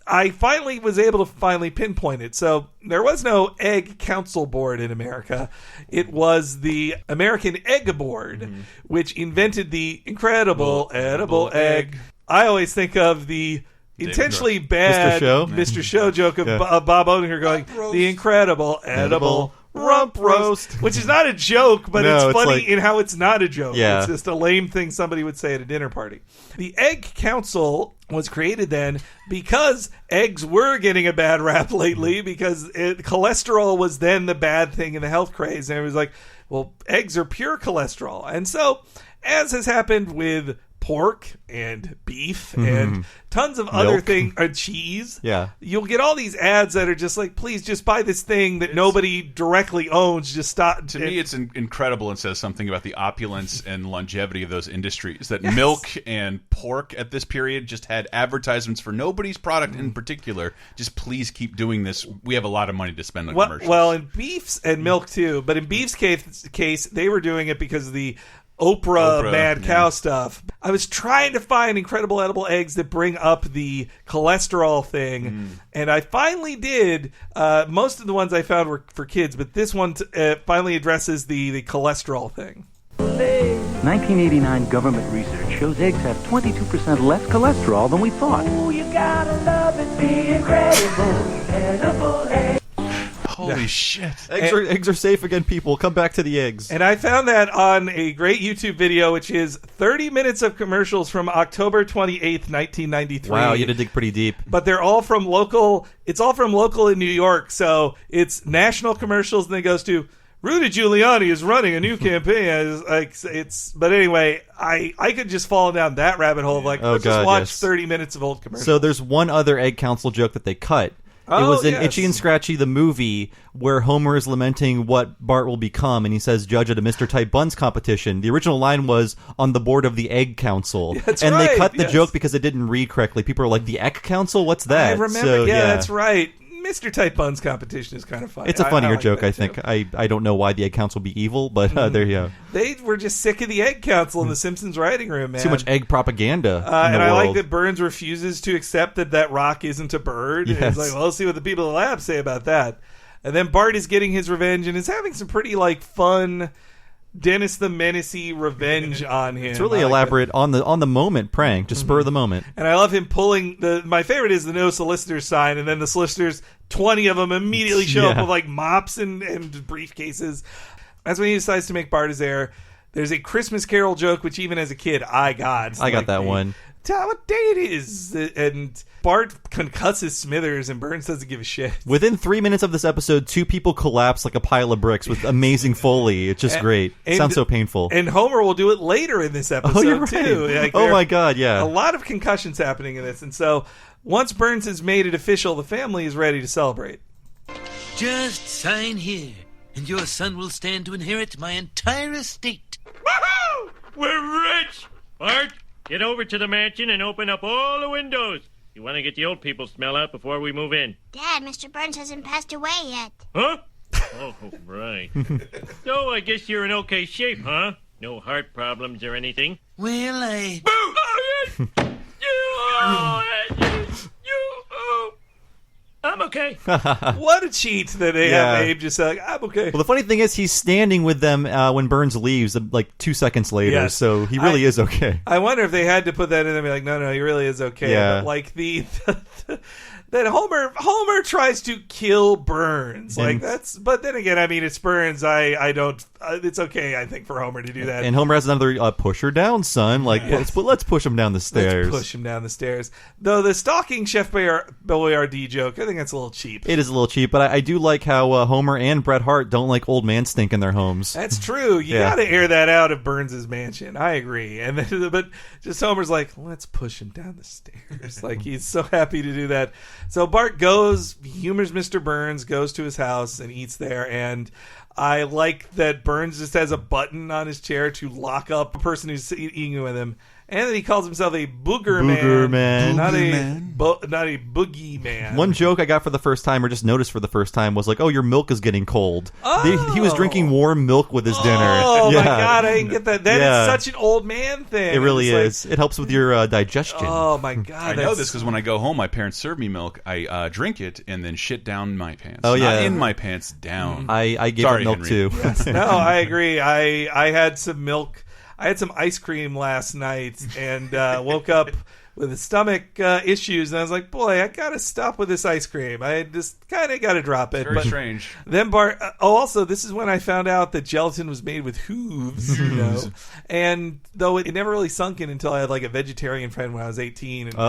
I finally was able to pinpoint it. So there was no Egg Council Board in America. It was the American Egg Board, which invented the incredible edible egg. I always think of the intentionally bad Mr. Show joke of Bob Odenkirk going, the incredible edible rump roast, which is not a joke, but it's funny in how it's not a joke. Yeah. It's just a lame thing somebody would say at a dinner party. The Egg Council was created then because eggs were getting a bad rap lately, because cholesterol was then the bad thing in the health craze, and it was like, well, eggs are pure cholesterol. And so, as has happened with pork and beef and tons of other things, cheese. Yeah. You'll get all these ads that are just like, please just buy this thing that nobody directly owns. Just stop. To me, it's incredible and says something about the opulence and longevity of those industries. That milk and pork at this period just had advertisements for nobody's product in particular. Just please keep doing this. We have a lot of money to spend on commercials. Well, in beef's and milk too, but in beef's case, they were doing it because of the Oprah mad cow stuff. I was trying to find incredible edible eggs that bring up the cholesterol thing, and I finally did. Most of the ones I found were for kids, but this one finally addresses the cholesterol thing. 1989 government research shows eggs have 22% less cholesterol than we thought. Ooh, you gotta love it, the incredible edible egg. Holy shit. Eggs are safe again, people. Come back to the eggs. And I found that on a great YouTube video, which is 30 minutes of commercials from October 28th, 1993. Wow, you had to dig pretty deep. But they're all from local. It's all from local in New York. So it's national commercials, and then it goes to Rudy Giuliani is running a new campaign. But anyway, I could just fall down that rabbit hole of let's just watch 30 minutes of old commercials. So there's one other Egg Council joke that they cut. It was in Itchy and Scratchy, the movie, where Homer is lamenting what Bart will become, and he says, judge at a Mr. Tight Buns competition. The original line was, on the board of the Egg Council. They cut the joke because it didn't read correctly. People are like, the Egg Council? What's that? I remember, that's right. Mr. Tight Buns competition is kind of funny. It's a funnier like joke, I think. I don't know why the Egg Council be evil, but there you go. They were just sick of the Egg Council in the Simpsons writing room, man. Too much egg propaganda. And I like that Burns refuses to accept that rock isn't a bird. Yes. And he's like, well, let's see what the people in the lab say about that. And then Bart is getting his revenge and is having some pretty fun Dennis the Menace-y revenge on him. It's really elaborate on the moment prank, just spur of the moment. And I love him pulling my favorite is the no solicitors sign, and then the solicitors, 20 of them immediately show up with mops and briefcases. That's when he decides to make Bart his heir. There's a Christmas Carol joke, which even as a kid, I got that one. Tell what day it is. And Bart concusses Smithers, and Burns doesn't give a shit. Within 3 minutes of this episode, 2 people collapse like a pile of bricks with amazing Foley. It's just great. It sounds so painful. And Homer will do it later in this episode, you're right. too. Oh, my God, yeah. A lot of concussions happening in this. And so, once Burns has made it official, the family is ready to celebrate. Just sign here, and your son will stand to inherit my entire estate. Woohoo! We're rich! Bart, get over to the mansion and open up all the windows. You want to get the old people smell out before we move in. Dad, Mr. Burns hasn't passed away yet. Huh? Oh, right. So I guess you're in okay shape, huh? No heart problems or anything? Well, I'm okay. What a cheat that they have Abe just like, I'm okay. Well, the funny thing is he's standing with them when Burns leaves 2 seconds later, so he really is okay. I wonder if they had to put that in there and be like, no, he really is okay. Yeah. But that Homer tries to kill Burns. Like that's, but then again, I mean, it's Burns. I don't. It's okay, I think, for Homer to do that. And Homer has another push her down, son. Like let's push him down the stairs. Let's push him down the stairs. Though the stalking Chef Boyardee joke, I think that's a little cheap. It is a little cheap, but I do like how Homer and Bret Hart don't like old man stink in their homes. That's true. You got to air that out of Burns' mansion. I agree. And then, but just Homer's like, let's push him down the stairs. Like he's so happy to do that. So Bart goes, humors Mr. Burns, goes to his house and eats there. And I like that Burns just has a button on his chair to lock up a person who's eating with him. And then he calls himself a booger man. Not a boogie man. One joke I got for the first time, or just noticed for the first time, was like, "Oh, your milk is getting cold." He was drinking warm milk with his dinner. Oh my god, I didn't get that. That is such an old man thing. It really is. It helps with your digestion. Oh my god, I know this because when I go home, my parents serve me milk. I drink it and then shit down my pants. Oh yeah, not in my pants, down. I gave it milk Henry. too. Yes. No, I agree. I had some milk. I had some ice cream last night and woke up with stomach issues, and I was like, boy, I gotta stop with this ice cream. I just kind of gotta drop it. Very strange. Then Bart. Also, this is when I found out that gelatin was made with hooves. You know, and though it never really sunk in until I had like a vegetarian friend when I was 18, and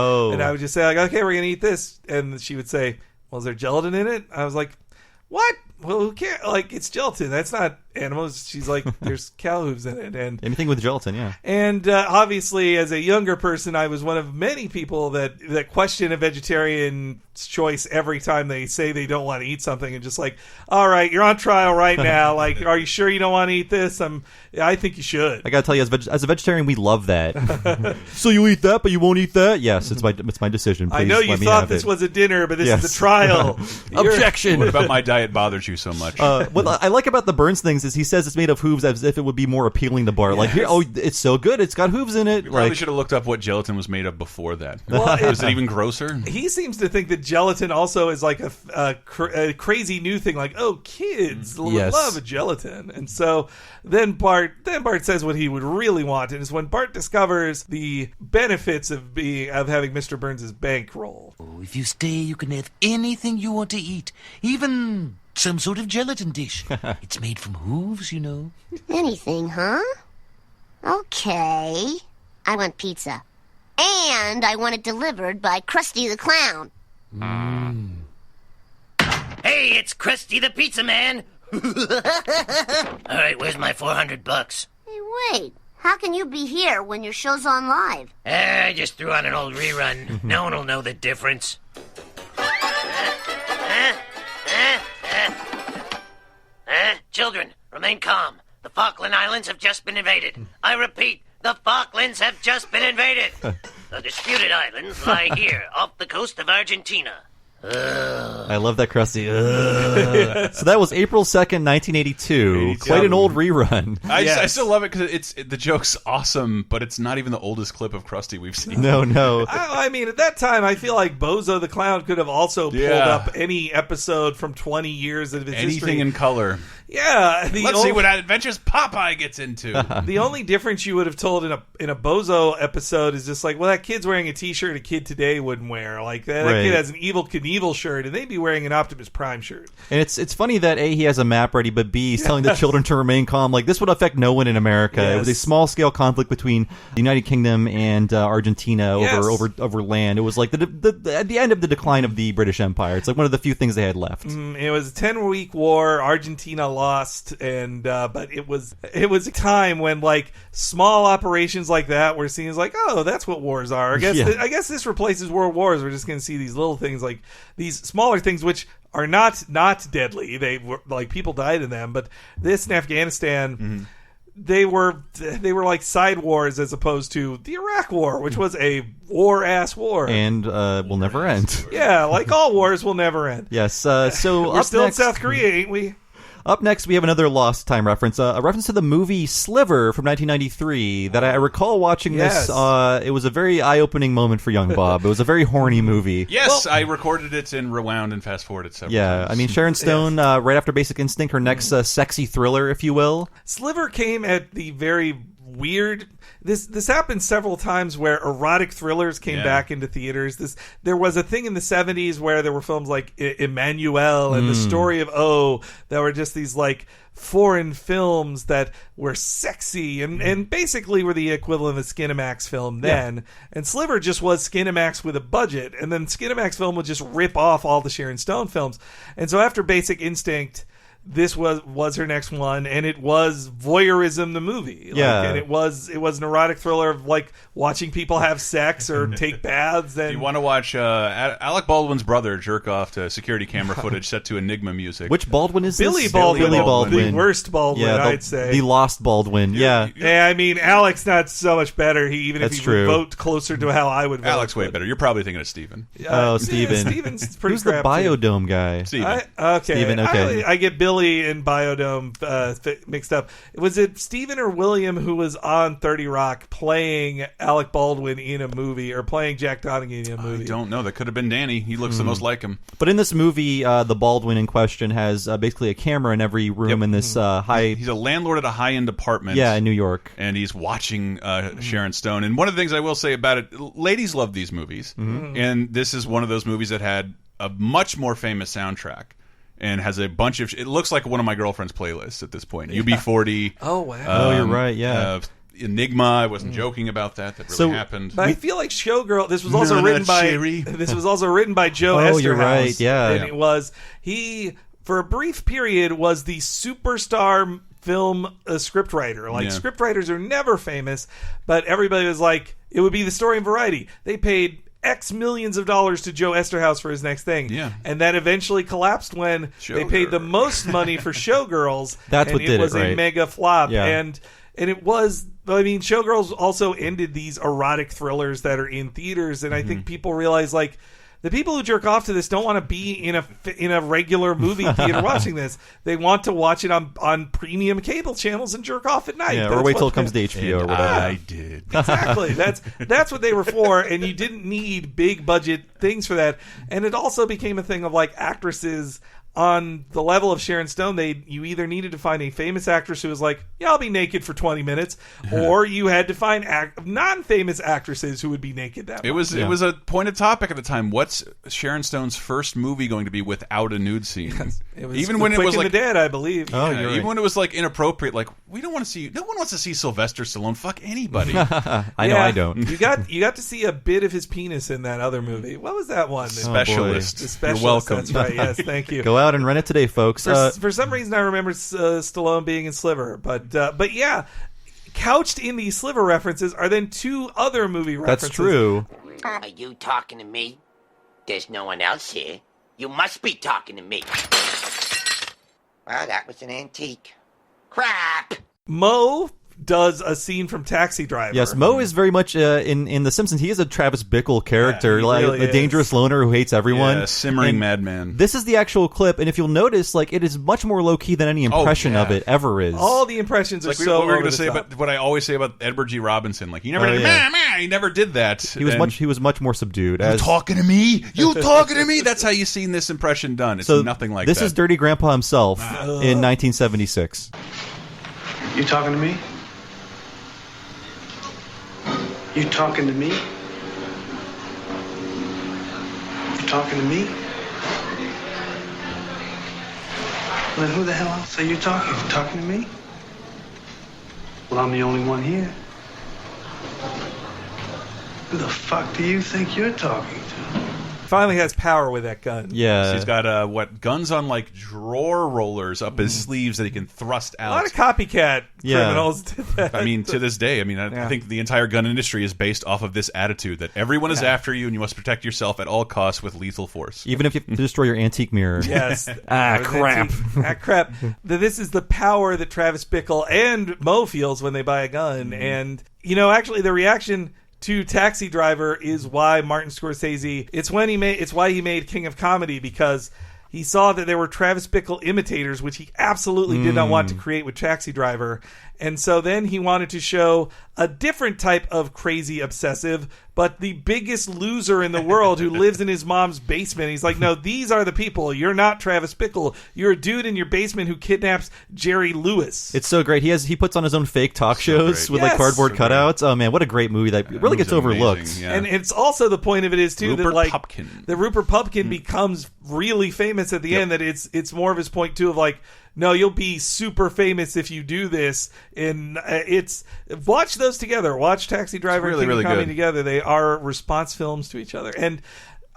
I would just say like, okay, we're gonna eat this, and she would say, well, is there gelatin in it? I was like, what? Well, who cares? Like, it's gelatin. That's not animals. She's like, there's cow hooves in it. And anything with gelatin, yeah. And obviously, as a younger person, I was one of many people that question a vegetarian's choice every time they say they don't want to eat something, and just like, all right, you're on trial right now. Like, are you sure you don't want to eat this? I think you should. I gotta tell you, as a vegetarian, we love that. So you eat that, but you won't eat that? Yes, it's my decision. Please I know you thought this was a dinner, but this is a trial. Objection. What about my diet bothers you so much? What I like about the Burns things is he says it's made of hooves as if it would be more appealing to Bart. Yes. Like, here, it's so good, it's got hooves in it. You probably should have looked up what gelatin was made of before that. Well, is it even grosser? He seems to think that gelatin also is like a crazy new thing. Like, oh, kids love gelatin, and so then Bart says what he would really want, and it's when Bart discovers the benefits of having Mr. Burns' bankroll. Oh, if you stay, you can have anything you want to eat, even some sort of gelatin dish. It's made from hooves, you know. Anything, huh? Okay. I want pizza. And I want it delivered by Krusty the Clown. Hey, it's Krusty the Pizza Man. All right, where's my $400? Hey, wait. How can you be here when your show's on live? I just threw on an old rerun. No one will know the difference. Children, remain calm. The Falkland Islands have just been invaded. I repeat, the Falklands have just been invaded. The disputed islands lie here, off the coast of Argentina. I love that, Krusty. So that was April 2nd, 1982. Quite an old rerun. I still love it because the joke's awesome, but it's not even the oldest clip of Krusty we've seen. No. I mean, at that time, I feel like Bozo the Clown could have also pulled up any episode from 20 years of his history. Anything in color. Yeah. Let's see what adventures Popeye gets into. The only difference you would have told in a Bozo episode is just like, well, that kid's wearing a t-shirt a kid today wouldn't wear. Like, that kid has an Evil Knievel shirt, and they'd be wearing an Optimus Prime shirt. And it's funny that A, he has a map ready, but B, he's telling the children to remain calm. Like, this would affect no one in America. It was a small-scale conflict between the United Kingdom and Argentina over land. It was like at the end of the decline of the British Empire. It's like one of the few things they had left. It was a 10-week war. Argentina lost, and but it was a time when like small operations like that were seen as like, oh, that's what wars are. I guess this replaces world wars. We're just going to see these little things, like these smaller things, which are not deadly. They were like, people died in them, but this in Afghanistan. They were like side wars as opposed to the Iraq War, which was a war-ass war. And will never end. Yeah, like all wars will never end. Yes, so we're still in South Korea, ain't we? Up next, we have another Lost Time reference, a reference to the movie Sliver from 1993 that I recall watching this. It was a very eye-opening moment for young Bob. It was a very horny movie. Yes, I recorded it and rewound and fast-forwarded several times. I mean, Sharon Stone, right after Basic Instinct, her next sexy thriller, if you will. Sliver came at the very weird. This happened several times where erotic thrillers came back into theaters. There was a thing in the 70s where there were films like Emmanuel and The Story of O that were just these like foreign films that were sexy and basically were the equivalent of a Skinamax film then. And Sliver just was Skinamax with a budget, and then Skinamax film would just rip off all the Sharon Stone films. And so after Basic Instinct, this was her next one, and it was voyeurism the movie. And it was an erotic thriller of like watching people have sex or take baths. And you want to watch Alec Baldwin's brother jerk off to security camera footage set to Enigma music. Which Baldwin is this? Billy Baldwin. The worst Baldwin, I'd say. The lost Baldwin, yeah. I mean, Alec's not so much better. If he would vote closer to how I would vote. Alex way better. You're probably thinking of Steven. Steven. Steven's pretty Who's the Biodome guy? Steven. Steven, okay. I get Billy and Biodome mixed up. Was it Steven or William who was on 30 Rock playing Alec Baldwin in a movie, or playing Jack Donaghy in a movie? I don't know. That could have been Danny. He looks the most like him. But in this movie, the Baldwin in question has basically a camera in every room in this high... He's a landlord at a high-end apartment. Yeah, in New York. And he's watching Sharon Stone. And one of the things I will say about it, ladies love these movies. And this is one of those movies that had a much more famous soundtrack. And has a bunch of... It looks like one of my girlfriend's playlists at this point. UB40. Oh, wow. You're right, yeah. Enigma. I wasn't joking about that. That really happened. But I feel like Showgirl... This was also written by Joe Esterhaus. You're right, yeah. And it was... He, for a brief period, was the superstar film scriptwriter. Like, scriptwriters are never famous, but everybody was like... It would be the story in Variety. They paid... X millions of dollars to Joe Esterhaus for his next thing. And that eventually collapsed when they paid the most money for Showgirls. That's what did it, it was right? a mega flop. Yeah. And it was... I mean, Showgirls also ended these erotic thrillers that are in theaters, and I think people realize, like, the people who jerk off to this don't want to be in a regular movie theater watching this. They want to watch it on premium cable channels and jerk off at night. Yeah, or wait till it comes to HBO or whatever. I did. Exactly. That's what they were for, and you didn't need big budget things for that. And it also became a thing of like actresses on the level of Sharon Stone. You either needed to find a famous actress who was like, yeah, I'll be naked for 20 minutes, or you had to find non-famous actresses who would be naked that much. It was a pointed topic at the time. What's Sharon Stone's first movie going to be without a nude scene? It was even when it was like the Dead, I believe. Even when it was like inappropriate, like we don't want to see. No one wants to see Sylvester Stallone fuck anybody. I know I don't. You got to see a bit of his penis in that other movie. What was that one? Specialist. The Specialist. You're welcome. That's right. Yes, thank you. Go out and rent it today, folks. For some reason, I remember Stallone being in Sliver, but yeah, couched in these Sliver references are then two other movie references. That's true. Are you talking to me? There's no one else here. You must be talking to me. Well, that was an antique. Crap! Moe does a scene from Taxi Driver. Yes, Moe is very much in The Simpsons. He is a Travis Bickle character, he really the dangerous loner who hates everyone. Yeah, simmering madman. This is the actual clip, and if you'll notice, like it is much more low key than any impression of it ever is. All the impressions are like so. What we were going to over the say top. about what I always say about Edward G. Robinson. Like he never did. He never did that. He was much more subdued. You talking to me? You talking to me? That's how you've seen this impression done. It's nothing like this that. This is Dirty Grandpa himself in 1976. You talking to me? You talking to me? You talking to me? Well, then who the hell else are you talking to? Talking to me? Well, I'm the only one here. Who the fuck do you think you're talking to? Finally has power with that gun. Yeah. He's got guns on like drawer rollers up his sleeves that he can thrust out. A lot of copycat criminals did that. I mean, to this day, I think the entire gun industry is based off of this attitude that everyone is after you and you must protect yourself at all costs with lethal force. Even if you have to destroy your antique mirror. Yes. Crap. Crap. This is the power that Travis Bickle and Moe feels when they buy a gun. And, actually the reaction to Taxi Driver is why Martin Scorsese, it's why he made King of Comedy, because he saw that there were Travis Bickle imitators, which he absolutely did not want to create with Taxi Driver. And so then he wanted to show a different type of crazy obsessive, but the biggest loser in the world who lives in his mom's basement. He's like, no, these are the people. You're not Travis Bickle. You're a dude in your basement who kidnaps Jerry Lewis. It's so great. He puts on his own fake talk shows with like cardboard cutouts. Oh man, what a great movie that really gets overlooked. Amazing, yeah. And it's also the point of it is too Rupert that like Pupkin. the Rupert Pupkin becomes really famous at the end. That it's more of his point too of like, no, you'll be super famous if you do this. And it's watch those together. Watch Taxi Driver and King of Comedy together. They are response films to each other. And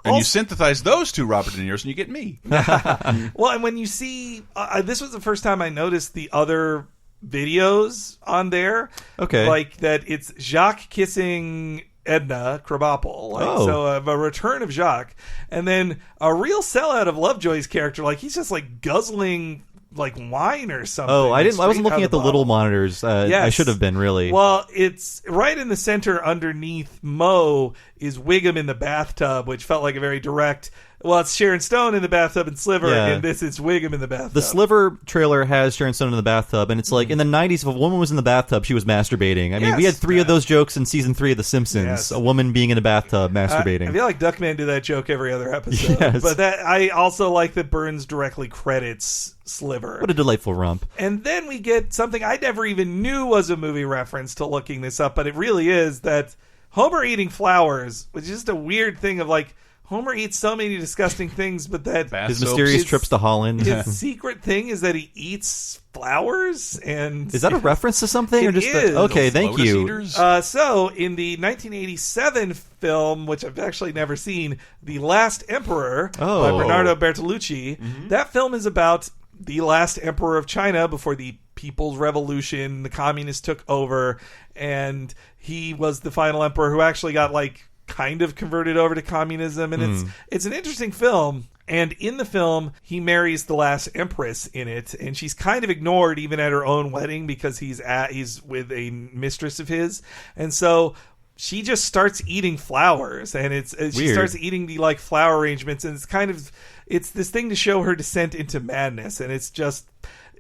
you synthesize those two Robert De Niro's and you get me. Well, and when you see this was the first time I noticed the other videos on there. Okay, like that it's Jacques kissing Edna Krabappel. So a return of Jacques, and then a real sellout of Lovejoy's character. Like he's just like guzzling like wine or something. Oh, I wasn't looking at the little monitors. Yes. I should have been, really. Well, it's right in the center underneath Mo is Wiggum in the bathtub, which felt like a very direct. Well, it's Sharon Stone in the bathtub and Sliver, and this is Wiggum in the bathtub. The Sliver trailer has Sharon Stone in the bathtub, and it's like in the 90s, if a woman was in the bathtub, she was masturbating. I mean, we had 3 of those jokes in season 3 of The Simpsons. Yes. A woman being in a bathtub masturbating. I feel like Duckman did that joke every other episode. Yes. But I also like that Burns directly credits Sliver. What a delightful romp. And then we get something I never even knew was a movie reference to looking this up, but it really is that Homer eating flowers, which is just a weird thing of like, Homer eats so many disgusting things, but that his mysterious trips to Holland. His secret thing is that he eats flowers. And is that a reference to something? Or just is. Okay, thank you. So in the 1987 film, which I've actually never seen, The Last Emperor by Bernardo Bertolucci, that film is about the last emperor of China before the People's Revolution, the communists took over, and he was the final emperor who actually got like kind of converted over to communism, and it's an interesting film. And in the film, he marries the last empress in it, and she's kind of ignored even at her own wedding because he's with a mistress of his, and so she just starts eating flowers, and she starts eating the like flower arrangements, and it's this thing to show her descent into madness, and it's just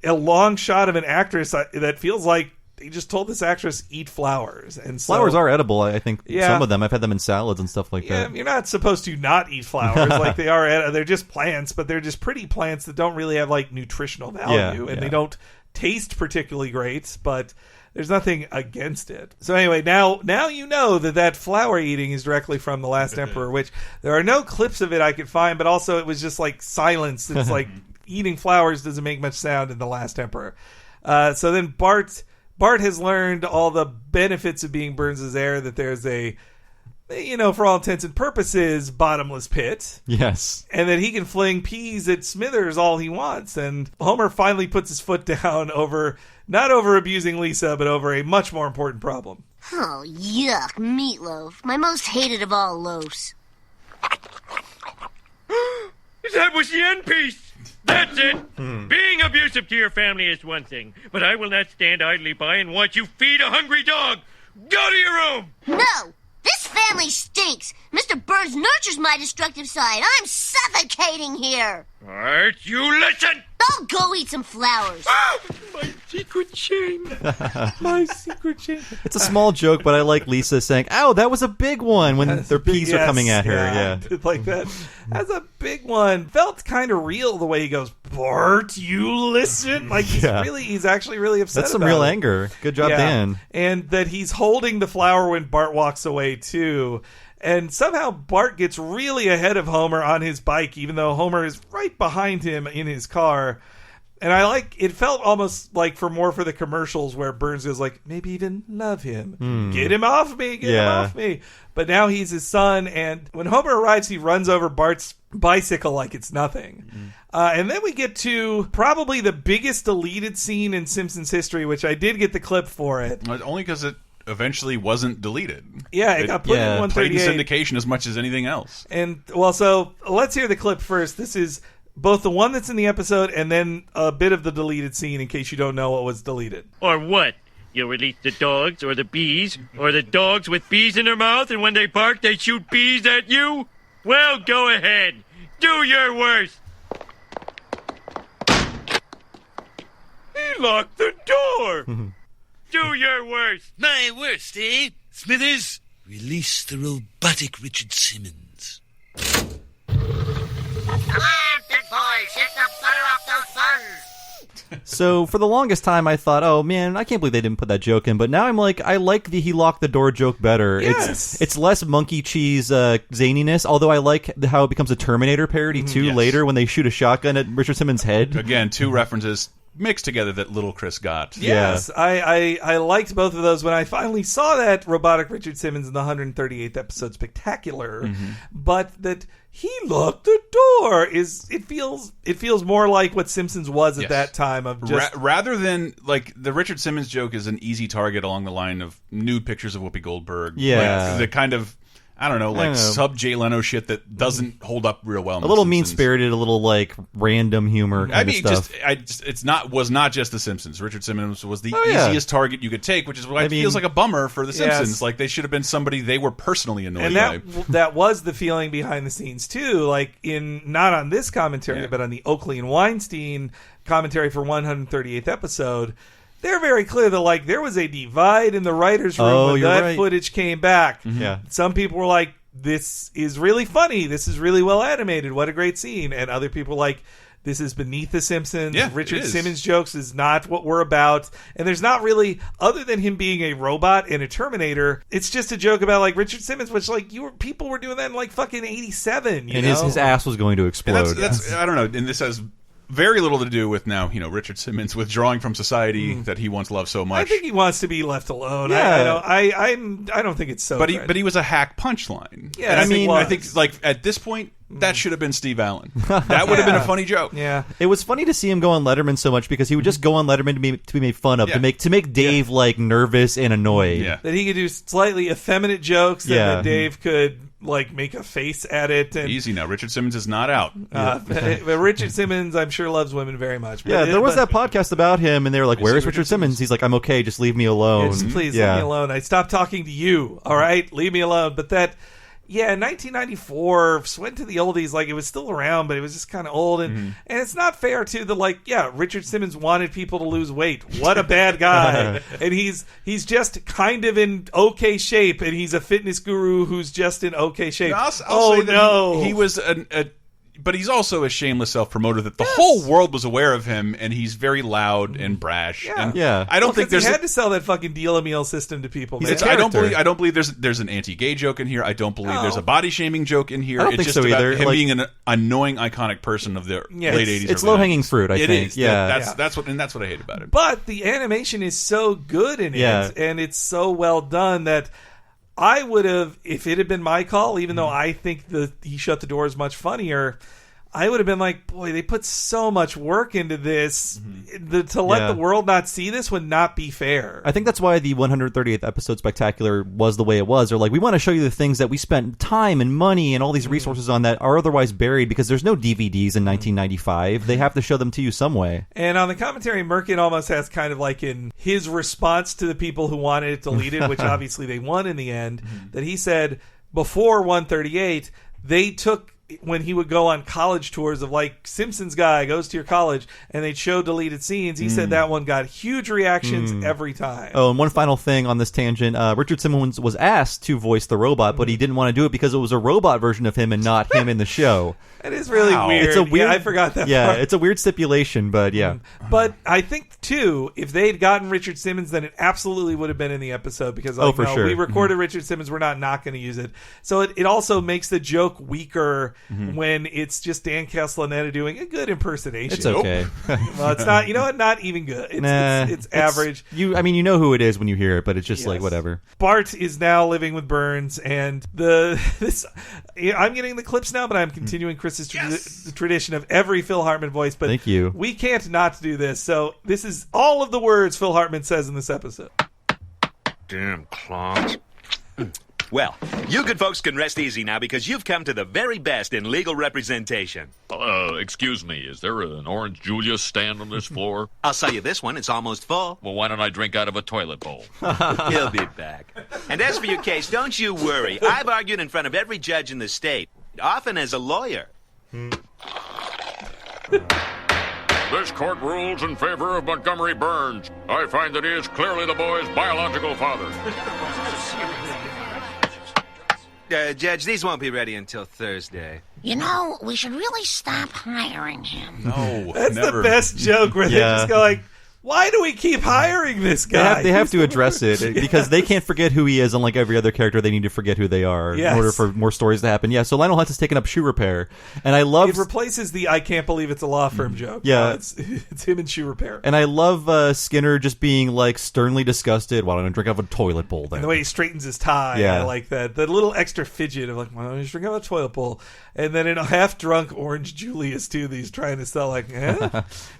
a long shot of an actress that feels like they just told this actress eat flowers, and so, flowers are edible. I think some of them. I've had them in salads and stuff like that. You're not supposed to not eat flowers. Like they are. They're just plants, but they're just pretty plants that don't really have like nutritional value, and they don't taste particularly great. But there's nothing against it. So anyway, now you know that flower eating is directly from The Last Emperor, which there are no clips of it I could find, but also it was just like silence. It's like eating flowers doesn't make much sound in The Last Emperor. So then Bart has learned all the benefits of being Burns' heir, that there's a, for all intents and purposes, bottomless pit. Yes. And that he can fling peas at Smithers all he wants. And Homer finally puts his foot down not over abusing Lisa, but over a much more important problem. Oh, yuck, meatloaf. My most hated of all loafs. That was the end piece. That's it. Being abusive to your family is one thing, but I will not stand idly by and watch you feed a hungry dog. Go to your room. No, this family stinks. Mr. Burns nurtures my destructive side. I'm suffocating here. Bart, you listen. I'll go eat some flowers. My secret shame. My secret shame. It's a small joke, but I like Lisa saying, "Ow, that was a big one," when their peas are coming at her. Yeah. Like that. That's a big one. Felt kind of real the way he goes, Bart, you listen. Like he's actually really upset. That's some about real it. anger. Good job, Dan. And that he's holding the flower when Bart walks away too. And somehow Bart gets really ahead of Homer on his bike, even though Homer is right behind him in his car. And it felt almost like for the commercials where Burns goes like, maybe even love him. Get him off me, get him off me. But now he's his son, and when Homer arrives, he runs over Bart's bicycle like it's nothing. And then we get to probably the biggest deleted scene in Simpsons history, which I did get the clip for it. Only because it eventually wasn't deleted. Yeah, it got put in 138. Played in syndication as much as anything else. And, so let's hear the clip first. This is both the one that's in the episode and then a bit of the deleted scene in case you don't know what was deleted. Or what? You'll release the dogs or the bees or the dogs with bees in their mouth, and when they bark, they shoot bees at you? Well, go ahead. Do your worst. He locked the door. Do your worst. My worst, eh? Smithers, Release the robotic Richard Simmons. Come on, big boys. Hit the butter off those buns. So for the longest time, I thought, oh man, I can't believe they didn't put that joke in. But now I'm like, I like the he locked the door joke better. Yes. It's less monkey cheese zaniness. Although I like how it becomes a Terminator parody too later when they shoot a shotgun at Richard Simmons' head. Again, two references mixed together that little Chris got. Yes, I liked both of those when I finally saw that robotic Richard Simmons in the 138th episode Spectacular, but that he locked the door it feels more like what Simpsons was at that time of just rather than like the Richard Simmons joke is an easy target along the line of nude pictures of Whoopi Goldberg. Yeah, like the kind of sub Jay Leno shit that doesn't hold up real well. A little mean spirited, a little like random humor kind of stuff. Was not just the Simpsons. Richard Simmons was the easiest target you could take, which is why it feels like a bummer for the Simpsons. Like they should have been somebody they were personally annoyed by. That was the feeling behind the scenes too. Like not on this commentary, but on the Oakley and Weinstein commentary for 138th episode. They're very clear that like there was a divide in the writers' room when that footage came back. Yeah. Some people were like, "This is really funny. This is really well animated. What a great scene!" And other people were like, "This is beneath the Simpsons. Richard Simmons jokes is not what we're about." And there's not really, other than him being a robot and a Terminator, it's just a joke about like Richard Simmons, which like people were doing that in like fucking 87. And his ass was going to explode. And that's I don't know. And this has very little to do with now, Richard Simmons withdrawing from society that he once loved so much. I think he wants to be left alone. Yeah. I don't think it's so. But he was a hack punchline. Yeah, I think like at this point that should have been Steve Allen. That would have been a funny joke. Yeah, it was funny to see him go on Letterman so much because he would just go on Letterman to be made fun of, to make Dave like nervous and annoyed. Yeah. That he could do slightly effeminate jokes that Dave could like make a face at it. And easy now. Richard Simmons is not out. But Richard Simmons, I'm sure, loves women very much. But there was that podcast about him, and they were like, "Where is Richard Simmons?" He's like, "I'm okay. Just leave me alone. Please leave me alone. I stopped talking to you. All right, leave me alone." But that. Yeah, 1994 went to the oldies. Like it was still around, but it was just kind of old, and it's not fair to the Richard Simmons wanted people to lose weight. What a bad guy! And he's just kind of in okay shape, and he's a fitness guru who's just in okay shape. I'll say that he was but he's also a shameless self-promoter that the whole world was aware of him, and he's very loud and brash. Yeah, and I don't think he had to sell that fucking deal meal system to people. I don't believe there's an anti-gay joke in here. I don't believe there's a body shaming joke in here. I don't think just so about either. Him being an annoying, iconic person of the late '80s. It's low hanging fruit. I think. Is. That's what I hate about it. But the animation is so good in it, and it's so well done that I would have, if it had been my call, even though I think He Shut the Door is much funnier, I would have been like, boy, they put so much work into this. To let the world not see this would not be fair. I think that's why the 138th episode Spectacular was the way it was. Or like, we want to show you the things that we spent time and money and all these resources on that are otherwise buried because there's no DVDs in 1995. They have to show them to you some way. And on the commentary, Merkin almost has kind of like in his response to the people who wanted it deleted, which obviously they won in the end, that he said before 138, they took... when he would go on college tours of like Simpsons guy goes to your college and they'd show deleted scenes, he said that one got huge reactions every time. Oh, and one final thing on this tangent, Richard Simmons was asked to voice the robot, but he didn't want to do it because it was a robot version of him and not him in the show. It is really weird. It's a weird. I forgot that. Yeah, part. It's a weird stipulation, but yeah. But I think too, if they'd gotten Richard Simmons, then it absolutely would have been in the episode because for sure. we recorded Richard Simmons. We're not going to use it. So it also makes the joke weaker when it's just Dan Castellaneta doing a good impersonation. It's okay. Well, it's not. You know what? Not even good. It's average. You know who it is when you hear it, but it's just like whatever. Bart is now living with Burns, and I'm getting the clips now, but I'm continuing Chris's tradition of every Phil Hartman voice. But thank you. We can't not do this. So this is all of the words Phil Hartman says in this episode. Damn clowns. Well, you good folks can rest easy now because you've come to the very best in legal representation. Excuse me, is there an Orange Julius stand on this floor? I'll sell you this one. It's almost full. Well, why don't I drink out of a toilet bowl? He'll be back. And as for your case, don't you worry. I've argued in front of every judge in the state, often as a lawyer. This court rules in favor of Montgomery Burns. I find that he is clearly the boy's biological father. Judge, these won't be ready until Thursday. You know, we should really stop hiring him. No, That's never. the best joke where they just go like, why do we keep hiring this guy? They have to address it because they can't forget who he is. Unlike every other character, they need to forget who they are in order for more stories to happen. Yeah, so Lionel Hutz has taken up shoe repair, and I love it replaces the "I can't believe it's a law firm" joke. Yeah, it's him in shoe repair, and I love Skinner just being like sternly disgusted. Why don't I drink out of a toilet bowl? Then and the way he straightens his tie, I like that. The little extra fidget of like, why don't you drink out of a toilet bowl? And then in a half-drunk Orange Julius too, that he's trying to sell like,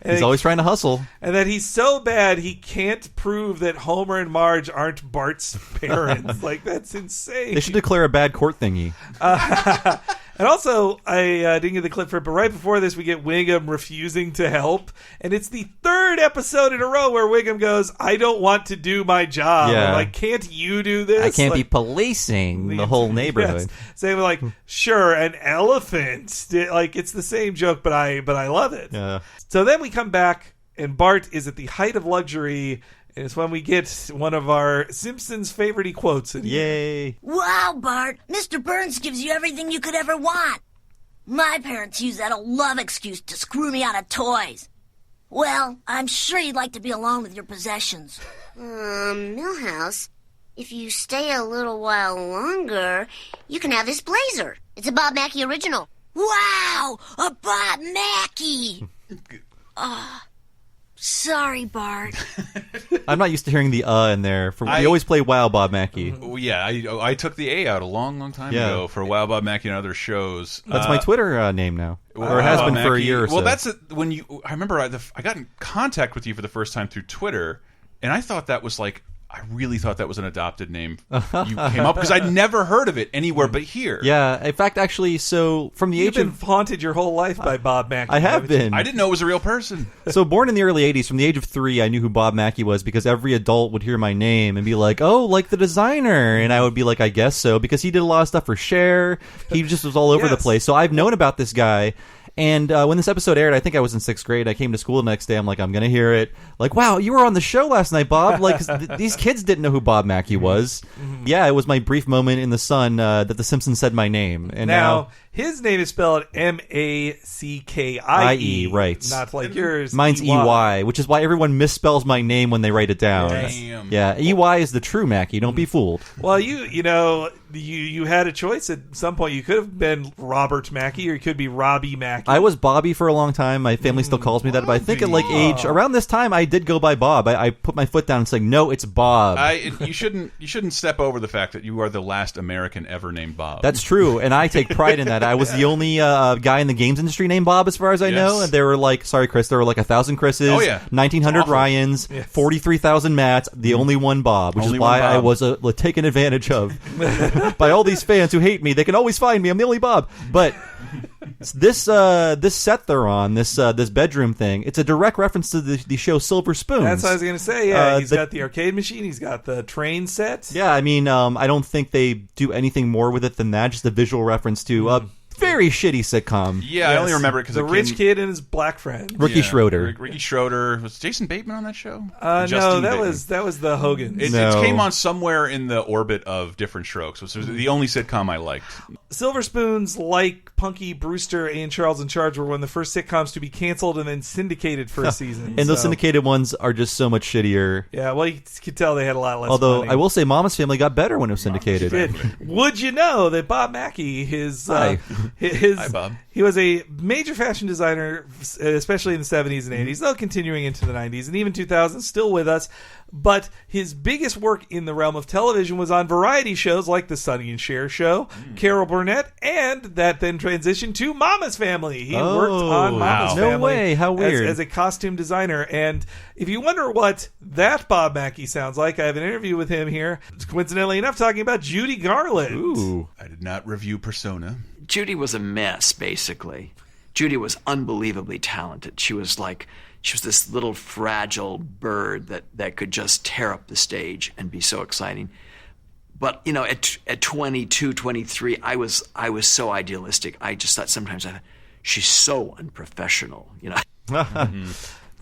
he's always trying to hustle, and that he's so bad he can't prove that Homer and Marge aren't Bart's parents. Like, that's insane. They should declare a bad court thingy. And also, I didn't get the clip for it, but right before this, we get Wiggum refusing to help. And it's the third episode in a row where Wiggum goes, I don't want to do my job. Yeah. I'm like, can't you do this? I can't be like, policing the whole neighborhood. Yes. So they were like, sure, an elephant. Like, it's the same joke, but I love it. Yeah. So then we come back, and Bart is at the height of luxury. And it's when we get one of our Simpsons favorite quotes. Yay. Wow, Bart. Mr. Burns gives you everything you could ever want. My parents use that old love excuse to screw me out of toys. Well, I'm sure you'd like to be alone with your possessions. Milhouse, if you stay a little while longer, you can have this blazer. It's a Bob Mackie original. Wow, a Bob Mackie. Sorry, Bart. I'm not used to hearing the in there. We always play Wow Bob Mackie. Yeah, I took the A out a long time ago for Wow Bob Mackie and other shows. That's my Twitter name now. Or it has been for a year or so. Well, that's when you. I remember I got in contact with you for the first time through Twitter, and I thought that was like. I really thought that was an adopted name you came up because I'd never heard of it anywhere but here. Yeah, in fact, actually, so from the age of haunted your whole life by Bob Mackie. I have been. I didn't know it was a real person. So born in the early 80s, from the age of 3, I knew who Bob Mackie was because every adult would hear my name and be like, oh, like the designer. And I would be like, I guess so, because he did a lot of stuff for Cher. He just was all over the place. So I've known about this guy. And when this episode aired, I think I was in 6th grade. I came to school the next day. I'm like, I'm going to hear it. Like, wow, you were on the show last night, Bob. Like, these kids didn't know who Bob Mackie was. Yeah, it was my brief moment in the sun that The Simpsons said my name. And now his name is spelled Mackie, right? Not like yours. Mine's EY, which is why everyone misspells my name when they write it down. Damn. Yeah, EY is the true Mackie. Don't be fooled. Well, you had a choice at some point. You could have been Robert Mackie, or you could be Robbie Mackie. I was Bobby for a long time. My family still calls me that, but I think at like age around this time, I did go by Bob. I put my foot down and said, "No, it's Bob." You shouldn't step over the fact that you are the last American ever named Bob. That's true, and I take pride in that. I was the only guy in the games industry named Bob, as far as I know. And there were like, sorry, Chris, there were like 1,000 Chris's, 1,900 Ryans, 43,000 Matts, the only one Bob, which is why I was taken advantage of by all these fans who hate me. They can always find me. I'm the only Bob. But this set they're on, this bedroom thing, it's a direct reference to the show Silver Spoons. That's what I was going to say. Yeah, he's got the arcade machine. He's got the train set. Yeah, I mean, I don't think they do anything more with it than that. Just a visual reference to a very shitty sitcom. Yeah, I only remember it because the rich kid and his black friend, Ricky Schroeder. Ricky Schroeder. Was Jason Bateman on that show? No, that was the Hogans. It came on somewhere in the orbit of Different Strokes, which was the only sitcom I liked. Silver Spoons, like Punky Brewster and Charles in Charge, were one of the first sitcoms to be canceled and then syndicated for a season. And those syndicated ones are just so much shittier. Yeah, well, you could tell they had a lot less Although, money. I will say Mama's Family got better when it was syndicated. Would you know that Bob Mackie, Hi, Bob. He was a major fashion designer, especially in the 70s and 80s, though continuing into the 90s and even 2000s, still with us. But his biggest work in the realm of television was on variety shows like The Sonny and Cher Show, Carol Burnett, and that then transitioned to Mama's Family. He worked on Mama's Family. No way, how weird. As a costume designer. And if you wonder what that Bob Mackie sounds like, I have an interview with him here, coincidentally enough, talking about Judy Garland. Ooh. I did not review Persona. Judy was a mess, basically. Judy was unbelievably talented. She was this little fragile bird that could just tear up the stage and be so exciting. But, at 22, 23, I was so idealistic. I just thought sometimes, she's so unprofessional,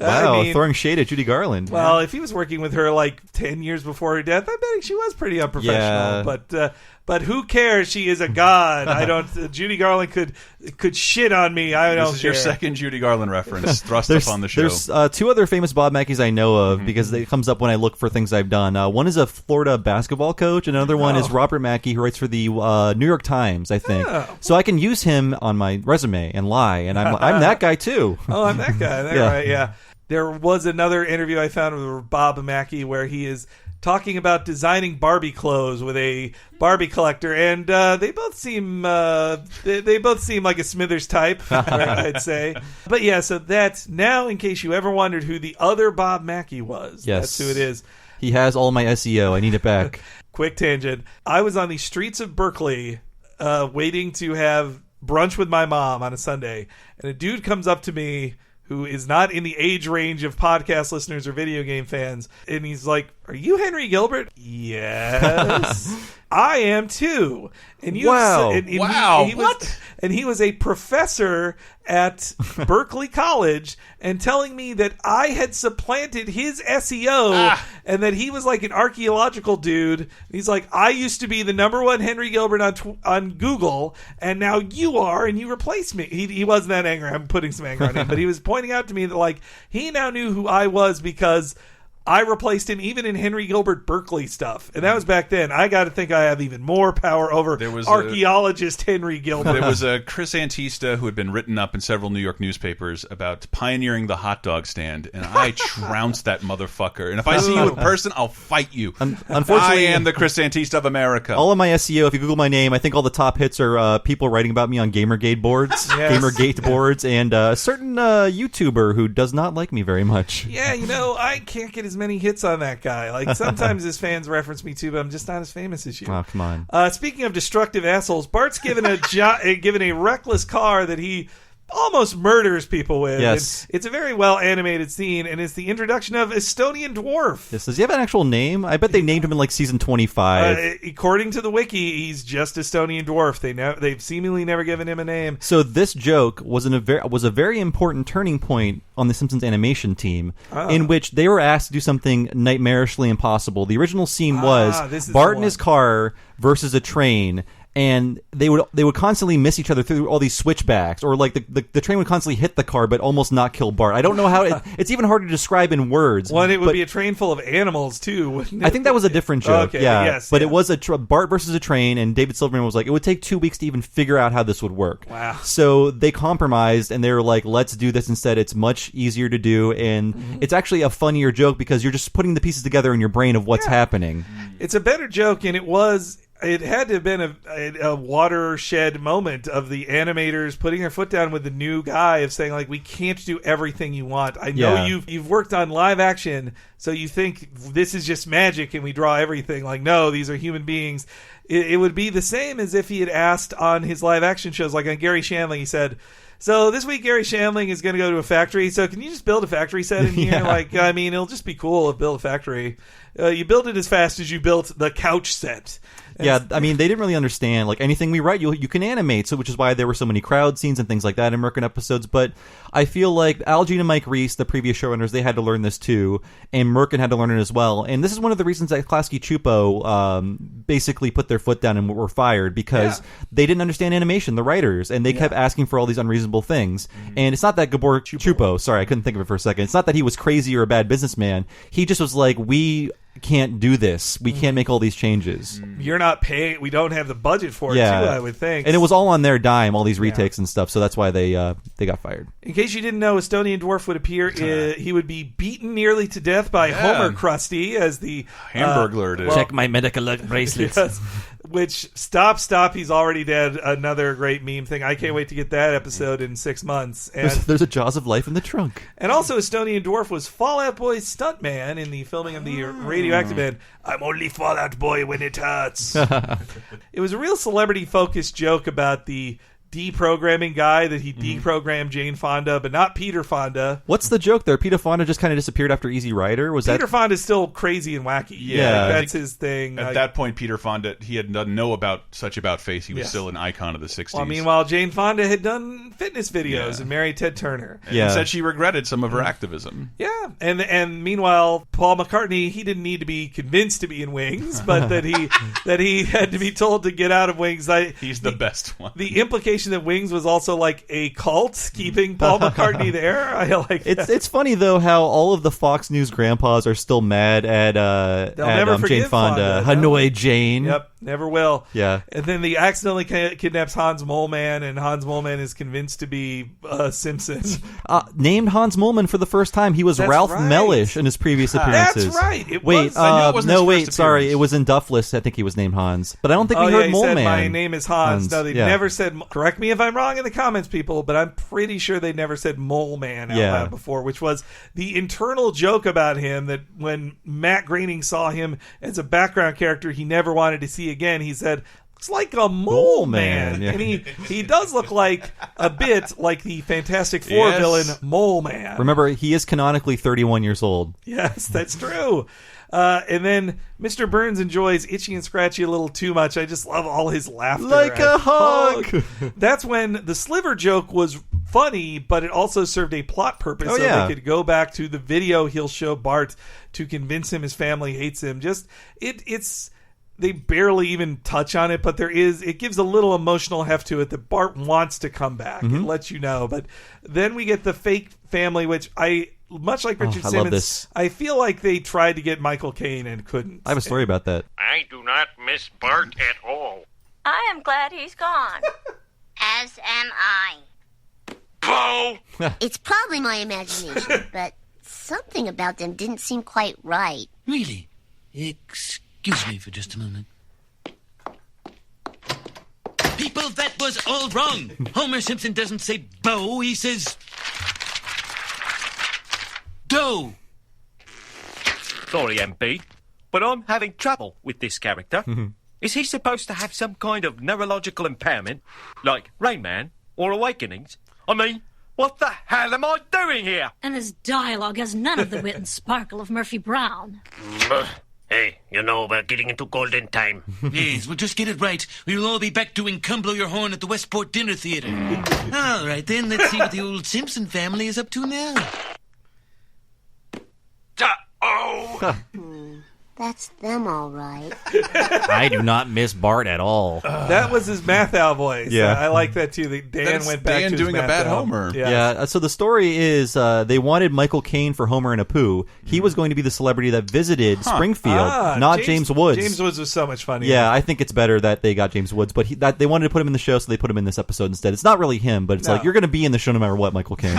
Wow, throwing shade at Judy Garland. Well, if he was working with her like 10 years before her death, I bet she was pretty unprofessional. Yeah. But who cares? She is a god. I don't. Judy Garland could shit on me. I don't care. This is your second Judy Garland reference thrust up on the show. There's two other famous Bob Mackies I know of because it comes up when I look for things I've done. One is a Florida basketball coach, and another one is Robert Mackie, who writes for the New York Times, I think. So I can use him on my resume and lie, and I'm that guy too. Oh, I'm that guy. Right, yeah. There was another interview I found with Bob Mackie where he is talking about designing Barbie clothes with a Barbie collector, and they both seem they both seem like a Smithers type, I'd say. But yeah, so that's now. In case you ever wondered who the other Bob Mackie was, yes, that's who it is. He has all my SEO. I need it back. Quick tangent. I was on the streets of Berkeley, waiting to have brunch with my mom on a Sunday, and a dude comes up to me who is not in the age range of podcast listeners or video game fans. And he's like, "Are you Henry Gilbert?" Yes. I am too. And you wow. And he was a professor at Berkeley College and telling me that I had supplanted his SEO and that he was like an archaeological dude. He's like, I used to be the #1 Henry Gilbert on Google, and now you are, and you replaced me. He wasn't that angry. I'm putting some anger on him, but he was pointing out to me that like he now knew who I was because I replaced him even in Henry Gilbert Berkeley stuff. And that was back then. I got to think I have even more power over archaeologist Henry Gilbert. There was a Chris Antista who had been written up in several New York newspapers about pioneering the hot dog stand. And I trounced that motherfucker. And if I see you in person, I'll fight you. Unfortunately, I am the Chris Antista of America. All of my SEO, if you Google my name, I think all the top hits are people writing about me on Gamergate boards, Gamergate boards, and a certain YouTuber who does not like me very much. Yeah, you know, I can't get as many hits on that guy. Like sometimes his fans reference me too, but I'm just not as famous as you. Oh, come on. Speaking of destructive assholes, Bart's given a reckless car that he almost murders people with. Yes. And it's a very well animated scene, and it's the introduction of Estonian Dwarf. Yes. Does he have an actual name? I bet they named him in like season 25. According to the wiki, he's just Estonian Dwarf. They've seemingly never given him a name. So this joke was a very important turning point on the Simpsons animation team, in which they were asked to do something nightmarishly impossible. The original scene was Bart in his car versus a train. And they would constantly miss each other through all these switchbacks, or like the train would constantly hit the car but almost not kill Bart. I don't know how it's even hard to describe in words. Well, it would be a train full of animals too, wouldn't it? I think that was a different joke. Okay, yeah, yes, but it was Bart versus a train, and David Silverman was like, it would take 2 weeks to even figure out how this would work. Wow. So they compromised, and they were like, let's do this instead. It's much easier to do, and it's actually a funnier joke because you're just putting the pieces together in your brain of what's happening. It's a better joke, and it had to have been a watershed moment of the animators putting their foot down with the new guy of saying, like, we can't do everything you want. I know you've worked on live action, so you think this is just magic and we draw everything. Like, no, these are human beings. It would be the same as if he had asked on his live action shows, like on Gary Shandling, he said, so this week Gary Shandling is going to go to a factory, so can you just build a factory set in here? Like, I mean, it'll just be cool if build a factory. You build it as fast as you built the couch set. Yeah, I mean, they didn't really understand, like, anything we write, you can animate, so which is why there were so many crowd scenes and things like that in Merkin episodes, but I feel like Al Jean and Mike Reiss, the previous showrunners, they had to learn this too, and Merkin had to learn it as well, and this is one of the reasons that Klasky Chupo basically put their foot down and were fired, because they didn't understand animation, the writers, and they kept asking for all these unreasonable things, and it's not that Gabor Chupo, sorry, I couldn't think of it for a second, it's not that he was crazy or a bad businessman, he just was like, we can't do this. We can't make all these changes. You're not paying. We don't have the budget for it, too, I would think. And it was all on their dime, all these retakes and stuff, so that's why they got fired. In case you didn't know, Estonian Dwarf would appear. He would be beaten nearly to death by Homer Krusty as the Hamburglar. Check my medical bracelets. Yes. Which, stop, he's already dead. Another great meme thing. I can't wait to get that episode in 6 months. And there's a Jaws of Life in the trunk. And also, Estonian Dwarf was Fall Out Boy's stuntman in the filming of the Radioactive band. I'm only Fall Out Boy when it hurts. It was a real celebrity-focused joke about the deprogramming guy that he deprogrammed Jane Fonda, but not Peter Fonda. What's the joke there? Peter Fonda just kind of disappeared after Easy Rider? Peter Fonda's still crazy and wacky. Yeah. Like, that's his thing. At that point, Peter Fonda, he had done no about face. He was still an icon of the 60s. Well, meanwhile, Jane Fonda had done fitness videos and married Ted Turner. And said she regretted some of her activism. Yeah, and meanwhile, Paul McCartney, he didn't need to be convinced to be in Wings, but that he had to be told to get out of Wings. He's the best one. The implication that Wings was also like a cult keeping Paul McCartney there. I like that. It's funny though how all of the Fox News grandpas are still mad at never Jane Fonda. Hanoi Jane. Yep, never will. Yeah. And then he accidentally kidnaps Hans Moleman, and Hans Moleman is convinced to be Simpson. Named Hans Moleman for the first time. He was Ralph Mellish in his previous appearances. That's right. I knew it wasn't his first appearance. It was in Duffless. I think he was named Hans, but I don't think we heard he Mole said, Man. My name is Hans. No, they never said. Correct me if I'm wrong in the comments, people, but I'm pretty sure they never said Mole Man out loud before, which was the internal joke about him that when Matt Groening saw him as a background character he never wanted to see again, he said, looks like a mole man. Yeah. And he does look like a bit like the Fantastic Four villain Mole Man. Remember, he is canonically 31 years old. Yes, that's true. And then Mr. Burns enjoys Itchy and Scratchy a little too much. I just love all his laughter. Like a hug! That's when the Sliver joke was funny, but it also served a plot purpose. They could go back to the video he'll show Bart to convince him his family hates him. It's they barely even touch on it, but it gives a little emotional heft to it that Bart wants to come back. It lets you know. But then we get the fake family, which much like Richard Simmons, love this. I feel like they tried to get Michael Caine and couldn't. I have a story about that. I do not miss Bart at all. I am glad he's gone. As am I. Bo! It's probably my imagination, but something about them didn't seem quite right. Really? Excuse me for just a moment. People, that was all wrong. Homer Simpson doesn't say Bo, he says Doe. Sorry, MP, but I'm having trouble with this character. Is he supposed to have some kind of neurological impairment, like Rain Man or Awakenings? I mean, what the hell am I doing here? And his dialogue has none of the wit and sparkle of Murphy Brown. Hey, you know, we're getting into golden time. Yes, we'll just get it right. We'll all be back doing Come Blow Your Horn at the Westport Dinner Theater. All right, then, let's see what the old Simpson family is up to now. That's them, all right. I do not miss Bart at all. That was his math owl voice. Yeah. I like that too. Dan went back Dan to doing his a math bad owl. Homer. Yeah. So the story is they wanted Michael Caine for Homer and Apu. He was going to be the celebrity that visited Springfield, not James Woods. James Woods was so much funnier. Yeah, I think it's better that they got James Woods, but they wanted to put him in the show, so they put him in this episode instead. It's not really him, but it's like, you're going to be in the show no matter what, Michael Caine.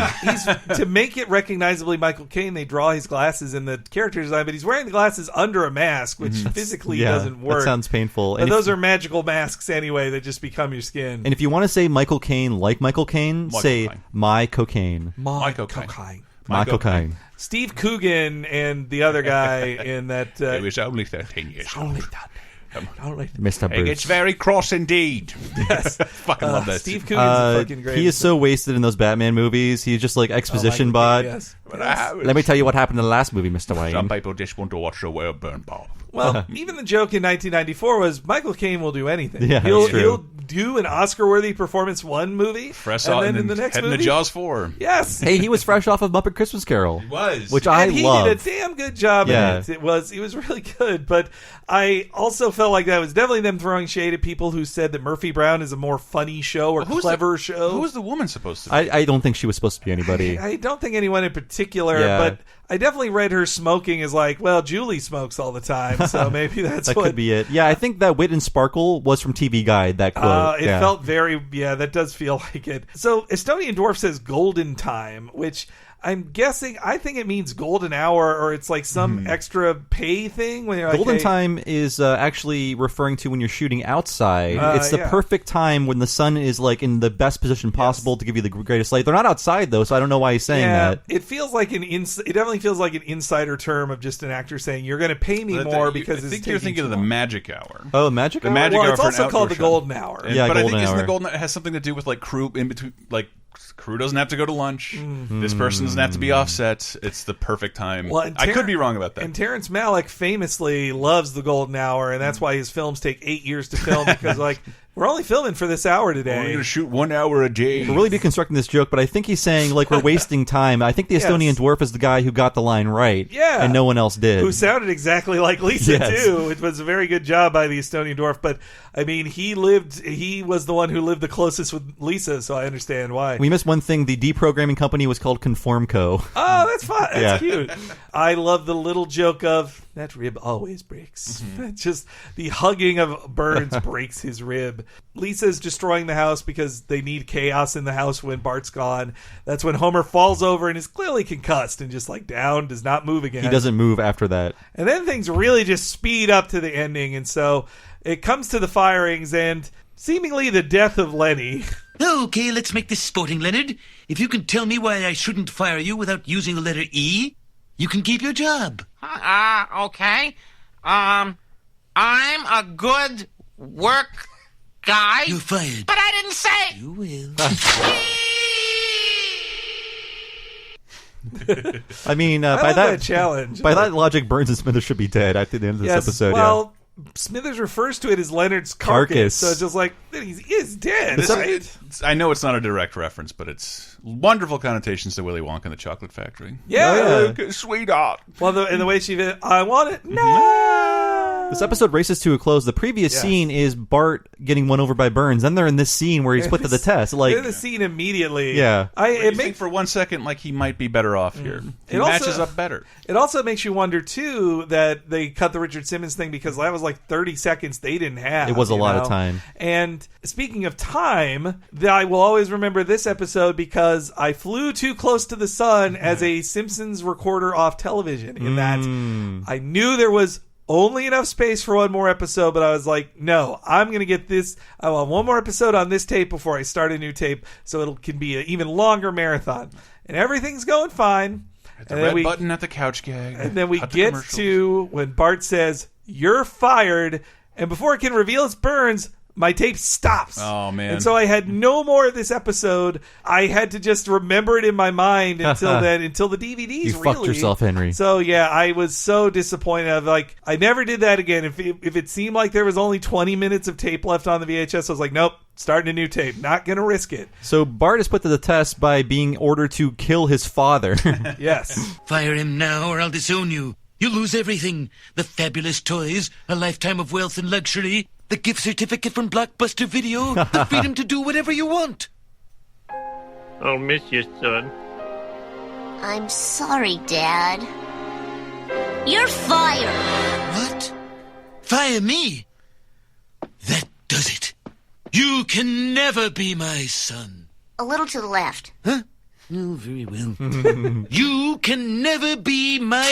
To make it recognizably Michael Caine, they draw his glasses in the character design, but he's wearing the glasses under a mask, which physically doesn't work. That sounds painful. But those are magical masks anyway that just become your skin. And if you want to say Michael Caine like Michael Caine, say My Cocaine. My cocaine. My Cocaine. Steve Coogan and the other guy in that... it was only 13 years old. Mr. He Bruce. gets very cross indeed. Yes. Fucking love that. Steve Coogan's fucking great. He is so wasted in those Batman movies. He's just like exposition bot. Yes. Let me tell you what happened in the last movie, Mr. Wayne. Some people just want to watch the world burn, Bob. Well, even the joke in 1994 was Michael Caine will do anything. Yeah, he'll do an Oscar-worthy performance one movie, Fresh and out then in the next heading movie, to Jaws 4. Yes. Hey, he was fresh off of Muppet Christmas Carol. He was. Which and he love. did a damn good job in it. It was really good, but I also felt like that was definitely them throwing shade at people who said that Murphy Brown is a more funny show or clever show. Who was the woman supposed to be? I don't think she was supposed to be anybody. I don't think anyone in particular, but I definitely read her smoking as like, well, Julie smokes all the time, so maybe that's that could be it. Yeah, I think that Wit and Sparkle was from TV Guide, that quote. It felt very, that does feel like it. So Estonian Dwarf says golden time, which I'm guessing, I think it means golden hour, or it's like some extra pay thing. When you're like, Golden hey, time is actually referring to when you're shooting outside. It's the yeah. perfect time when the sun is like in the best position possible to give you the greatest light. They're not outside though, so I don't know why he's saying that. It feels like it definitely feels like an insider term of just an actor saying, you're going to pay me more because I think you're thinking of the magic hour. Oh, magic hour? The magic hour it's for also an called the outdoor show. golden hour. But I think isn't the golden hour, it has something to do with like crew in between, like crew doesn't have to go to lunch. This person doesn't have to be offset. It's the perfect time. Well, I could be wrong about that. And Terrence Malick famously loves the golden hour, and that's why his films take 8 years to film, because like, we're only filming for this hour today. We're going to shoot 1 hour a day. We're really deconstructing this joke, but I think he's saying like we're wasting time. I think the Estonian dwarf is the guy who got the line right, and no one else did. Who sounded exactly like Lisa Yes. too. It was a very good job by the Estonian dwarf, but I mean, he was the one who lived the closest with Lisa, so I understand why. We missed one thing. The deprogramming company was called Conformco. Oh, that's fun. That's Yeah. cute. I love the little joke of that rib always breaks. Just the hugging of Burns breaks his rib. Lisa's destroying the house because they need chaos in the house when Bart's gone. That's when Homer falls over and is clearly concussed and just like down, does not move again. He doesn't move after that. And then things really just speed up to the ending, and so it comes to the firings and seemingly the death of Lenny. Okay, let's make this sporting, Leonard. If you can tell me why I shouldn't fire you without using the letter E, you can keep your job. Okay. I'm a good work guy. You're fired. But I didn't say. You will. I mean, I by love that that challenge. by that logic, Burns and Smithers should be dead at the end of this episode. Well, Smithers refers to it as Leonard's carcass. So it's just like, he is dead, right? I know it's not a direct reference, but it's wonderful connotations to Willy Wonka and the Chocolate Factory. Yeah. Sweetheart. Well, and the way she did, I want it now. This episode races to a close. The previous scene is Bart getting won over by Burns. Then they're in this scene where he's put to the test. Like in the scene immediately. Yeah. It makes for 1 second like he might be better off here. He matches up better. It also makes you wonder too that they cut the Richard Simmons thing because that was like 30 seconds they didn't have. It was a lot of know? time. And speaking of time, I will always remember this episode because I flew too close to the sun as a Simpsons recorder off television. In that I knew there was only enough space for one more episode, but I was like, no, I'm going to get this. I want one more episode on this tape before I start a new tape, so it can be an even longer marathon. And everything's going fine. The red button at the couch gag. And then we get to when Bart says, "You're fired," and before it can reveal it's Burns, my tape stops. Oh, man. And so I had no more of this episode. I had to just remember it in my mind until then, until the DVDs. You fucked yourself, Henry. So yeah, I was so disappointed. I never did that again. If it seemed like there was only 20 minutes of tape left on the VHS, I was like, nope, starting a new tape. Not going to risk it. So Bart is put to the test by being ordered to kill his father. Yes. Fire him now or I'll disown you. You'll lose everything. The fabulous toys, a lifetime of wealth and luxury, the gift certificate from Blockbuster Video, the freedom to do whatever you want. I'll miss you, son. I'm sorry, Dad. You're fired. What? Fire me? That does it. You can never be my son. A little to the left. Huh? Oh, very well. You can never be my...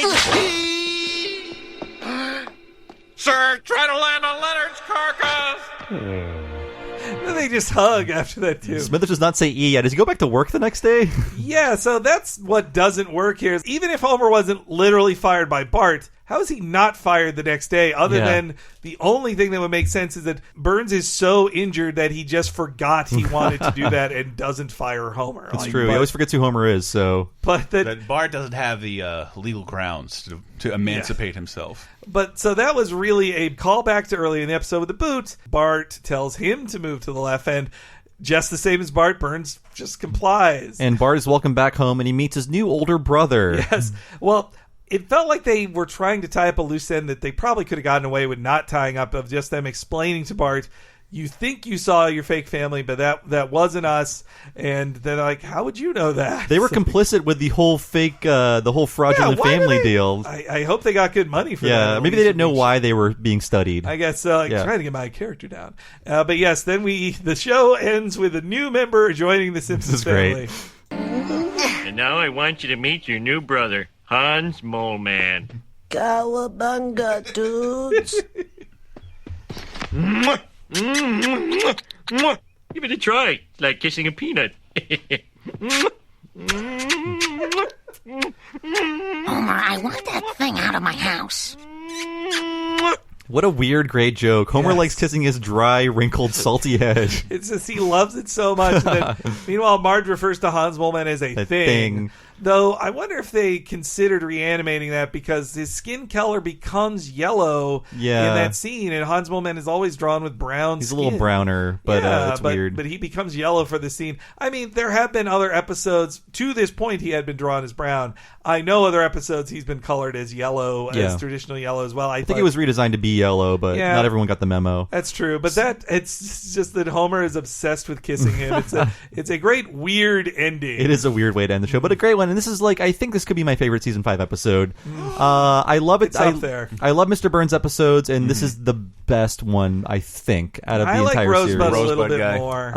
Sir, try to land on Leonard's carcass. Then they just hug after that too. Smithers does not say E yet. Does he go back to work the next day? Yeah, so that's what doesn't work here. Even if Homer wasn't literally fired by Bart, how is he not fired the next day? Other than the only thing that would make sense is that Burns is so injured that he just forgot he wanted to do that and doesn't fire Homer. It's true. He always forgets who Homer is. So, but that Bart doesn't have the legal grounds to emancipate himself. But so that was really a callback to earlier in the episode with the boot. Bart tells him to move to the left, and just the same as Bart, Burns just complies. And Bart is welcomed back home, and he meets his new older brother. Yes. Well, it felt like they were trying to tie up a loose end that they probably could have gotten away with not tying up, of just them explaining to Bart, you think you saw your fake family, but that wasn't us. And they're like, how would you know that? They were complicit with the whole fake, the whole fraudulent family deal. I hope they got good money for that. Yeah, maybe they didn't know why they were being studied. I guess trying to get my character down. But yes, then the show ends with a new member joining the Simpsons family. And now I want you to meet your new brother, Hans Mole Man. Cowabunga, dudes. Mwah! Mwah! Mwah! Give it a try. It's like kissing a peanut. Homer, I want that thing out of my house. What a weird, great joke. Homer likes kissing his dry, wrinkled, salty head. It's just he loves it so much. And then, meanwhile, Marge refers to Hans Mole Man as a thing. Though I wonder if they considered reanimating that because his skin color becomes yellow in that scene, and Hans Mole Man is always drawn with brown He's skin. a little browner, but it's weird. But he becomes yellow for the scene. I mean, there have been other episodes. To this point, he had been drawn as brown. I know other episodes he's been colored as yellow, as traditional yellow as well. I think it was redesigned to be yellow, but not everyone got the memo. That's true. But it's just that Homer is obsessed with kissing him. It's a great, weird ending. It is a weird way to end the show, but a great one. And this is I think this could be my favorite season 5 episode. I love it. It's up there. I love Mr. Burns episodes, and this is the best one, I think, out of the entire series. I like Rosebud a little bit more.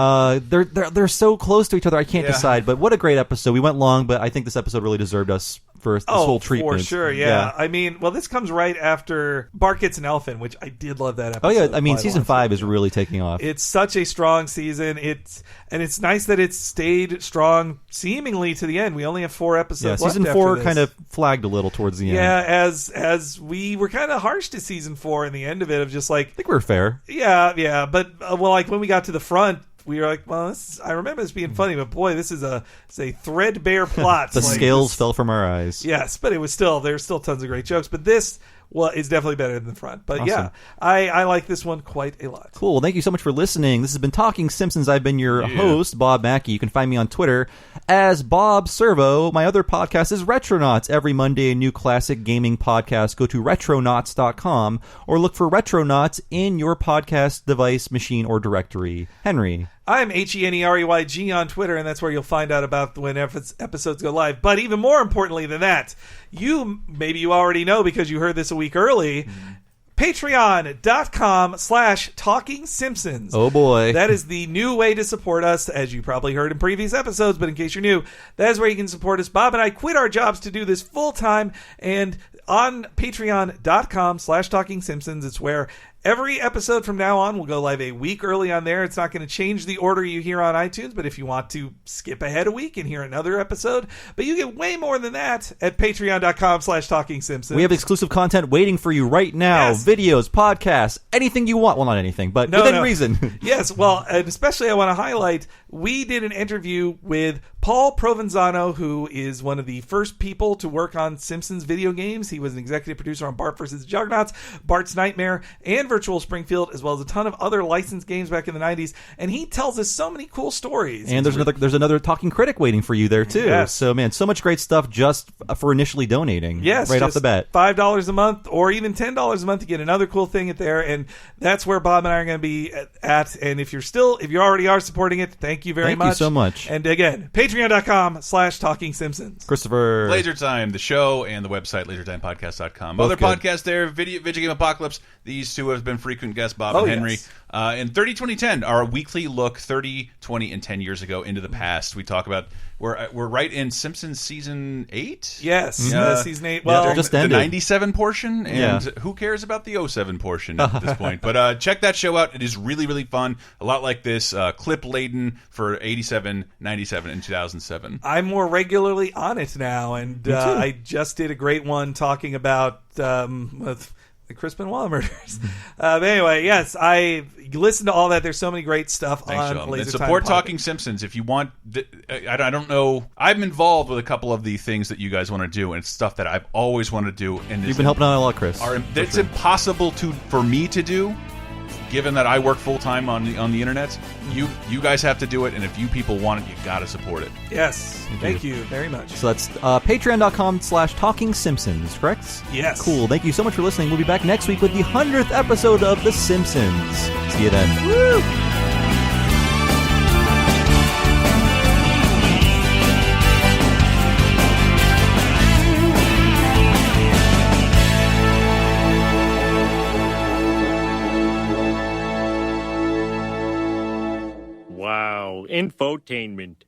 They're so close to each other. I can't decide, but what a great episode. We went long, but I think this episode really deserved us for this whole treatment. For sure, yeah. I mean, this comes right after Bart Gets an Elephant, which I did love that episode. Oh yeah, I mean, season 5 is really taking off. It's such a strong season. It's nice that it's stayed strong seemingly to the end. We only have 4 episodes left. Season 4 kind of flagged a little towards the end. Yeah, as we were kind of harsh to season 4 in the end of it, of just I think we were fair. Yeah, but when we got to the front, we were like, well, I remember this being funny, but boy, this is a threadbare plot. The scales fell from our eyes. Yes, but there's still tons of great jokes. But this, is definitely better than the front. But awesome. I like this one quite a lot. Cool. Well, thank you so much for listening. This has been Talking Simpsons. I've been your host, Bob Mackie. You can find me on Twitter as Bob Servo. My other podcast is Retronauts. Every Monday, a new classic gaming podcast. Go to retronauts.com or look for Retronauts in your podcast device, machine, or directory. Henry. I'm HENEREYG on Twitter, and that's where you'll find out about when episodes go live. But even more importantly than that, maybe you already know because you heard this a week early, Patreon.com/Talking Simpsons. Oh boy. That is the new way to support us, as you probably heard in previous episodes, but in case you're new, that is where you can support us. Bob and I quit our jobs to do this full time, and on Patreon.com/Talking Simpsons, it's where every episode from now on will go live a week early on there. It's not going to change the order you hear on iTunes, but if you want to skip ahead a week and hear another episode, but you get way more than that at patreon.com/Talking Simpsons. We have exclusive content waiting for you right now. Yes. Videos, podcasts, anything you want. Well, not anything, but within reason. Yes, well, and especially I want to highlight, we did an interview with Paul Provenzano, who is one of the first people to work on Simpsons video games. He was an executive producer on Bart vs. the Juggernauts, Bart's Nightmare, and Virtual Springfield, as well as a ton of other licensed games back in the 90s. And he tells us so many cool stories. And there's another Talking Critic waiting for you there, too. Yes. So, man, so much great stuff just for initially donating. Yes, right off the bat. $5 a month or even $10 a month to get another cool thing at there. And that's where Bob and I are going to be at. And if you already are supporting it, thank you very much. Thank you so much. And again, patreon.com/Talking Simpsons. Christopher. Laser Time, the show, and the website, lasertimepodcast.com. Both Other good. podcasts there, Video Game Apocalypse. These two have been frequent guests, Bob and Henry. Yes. In 30-20-10, our weekly look 30, 20, and 10 years ago into the past. We talk about, we're right in Simpsons season 8? Yes, season 8. Well, just the ended. 97 portion, and who cares about the 07 portion at this point? But check that show out. It is really, really fun. A lot like this, clip-laden for 87, 97, and 2007. I'm more regularly on it now, and I just did a great one talking about with the Chris Benoit murders. But anyway, yes, I listen to all that. There's so many great stuff on And Laser support Time Talking Simpsons if you want. I don't know. I'm involved with a couple of the things that you guys want to do, and it's stuff that I've always wanted to do. And You've been helping out a lot, Chris. It's impossible for me to do, given that I work full time on the internet. You guys have to do it, and if you people want it, you got to support it. Yes, thank you very much. So that's patreon.com/Talking Simpsons, correct? Yes. Cool. Thank you so much for listening. We'll be back next week with the 100th episode of The Simpsons. See you then. Woo! Wow, infotainment.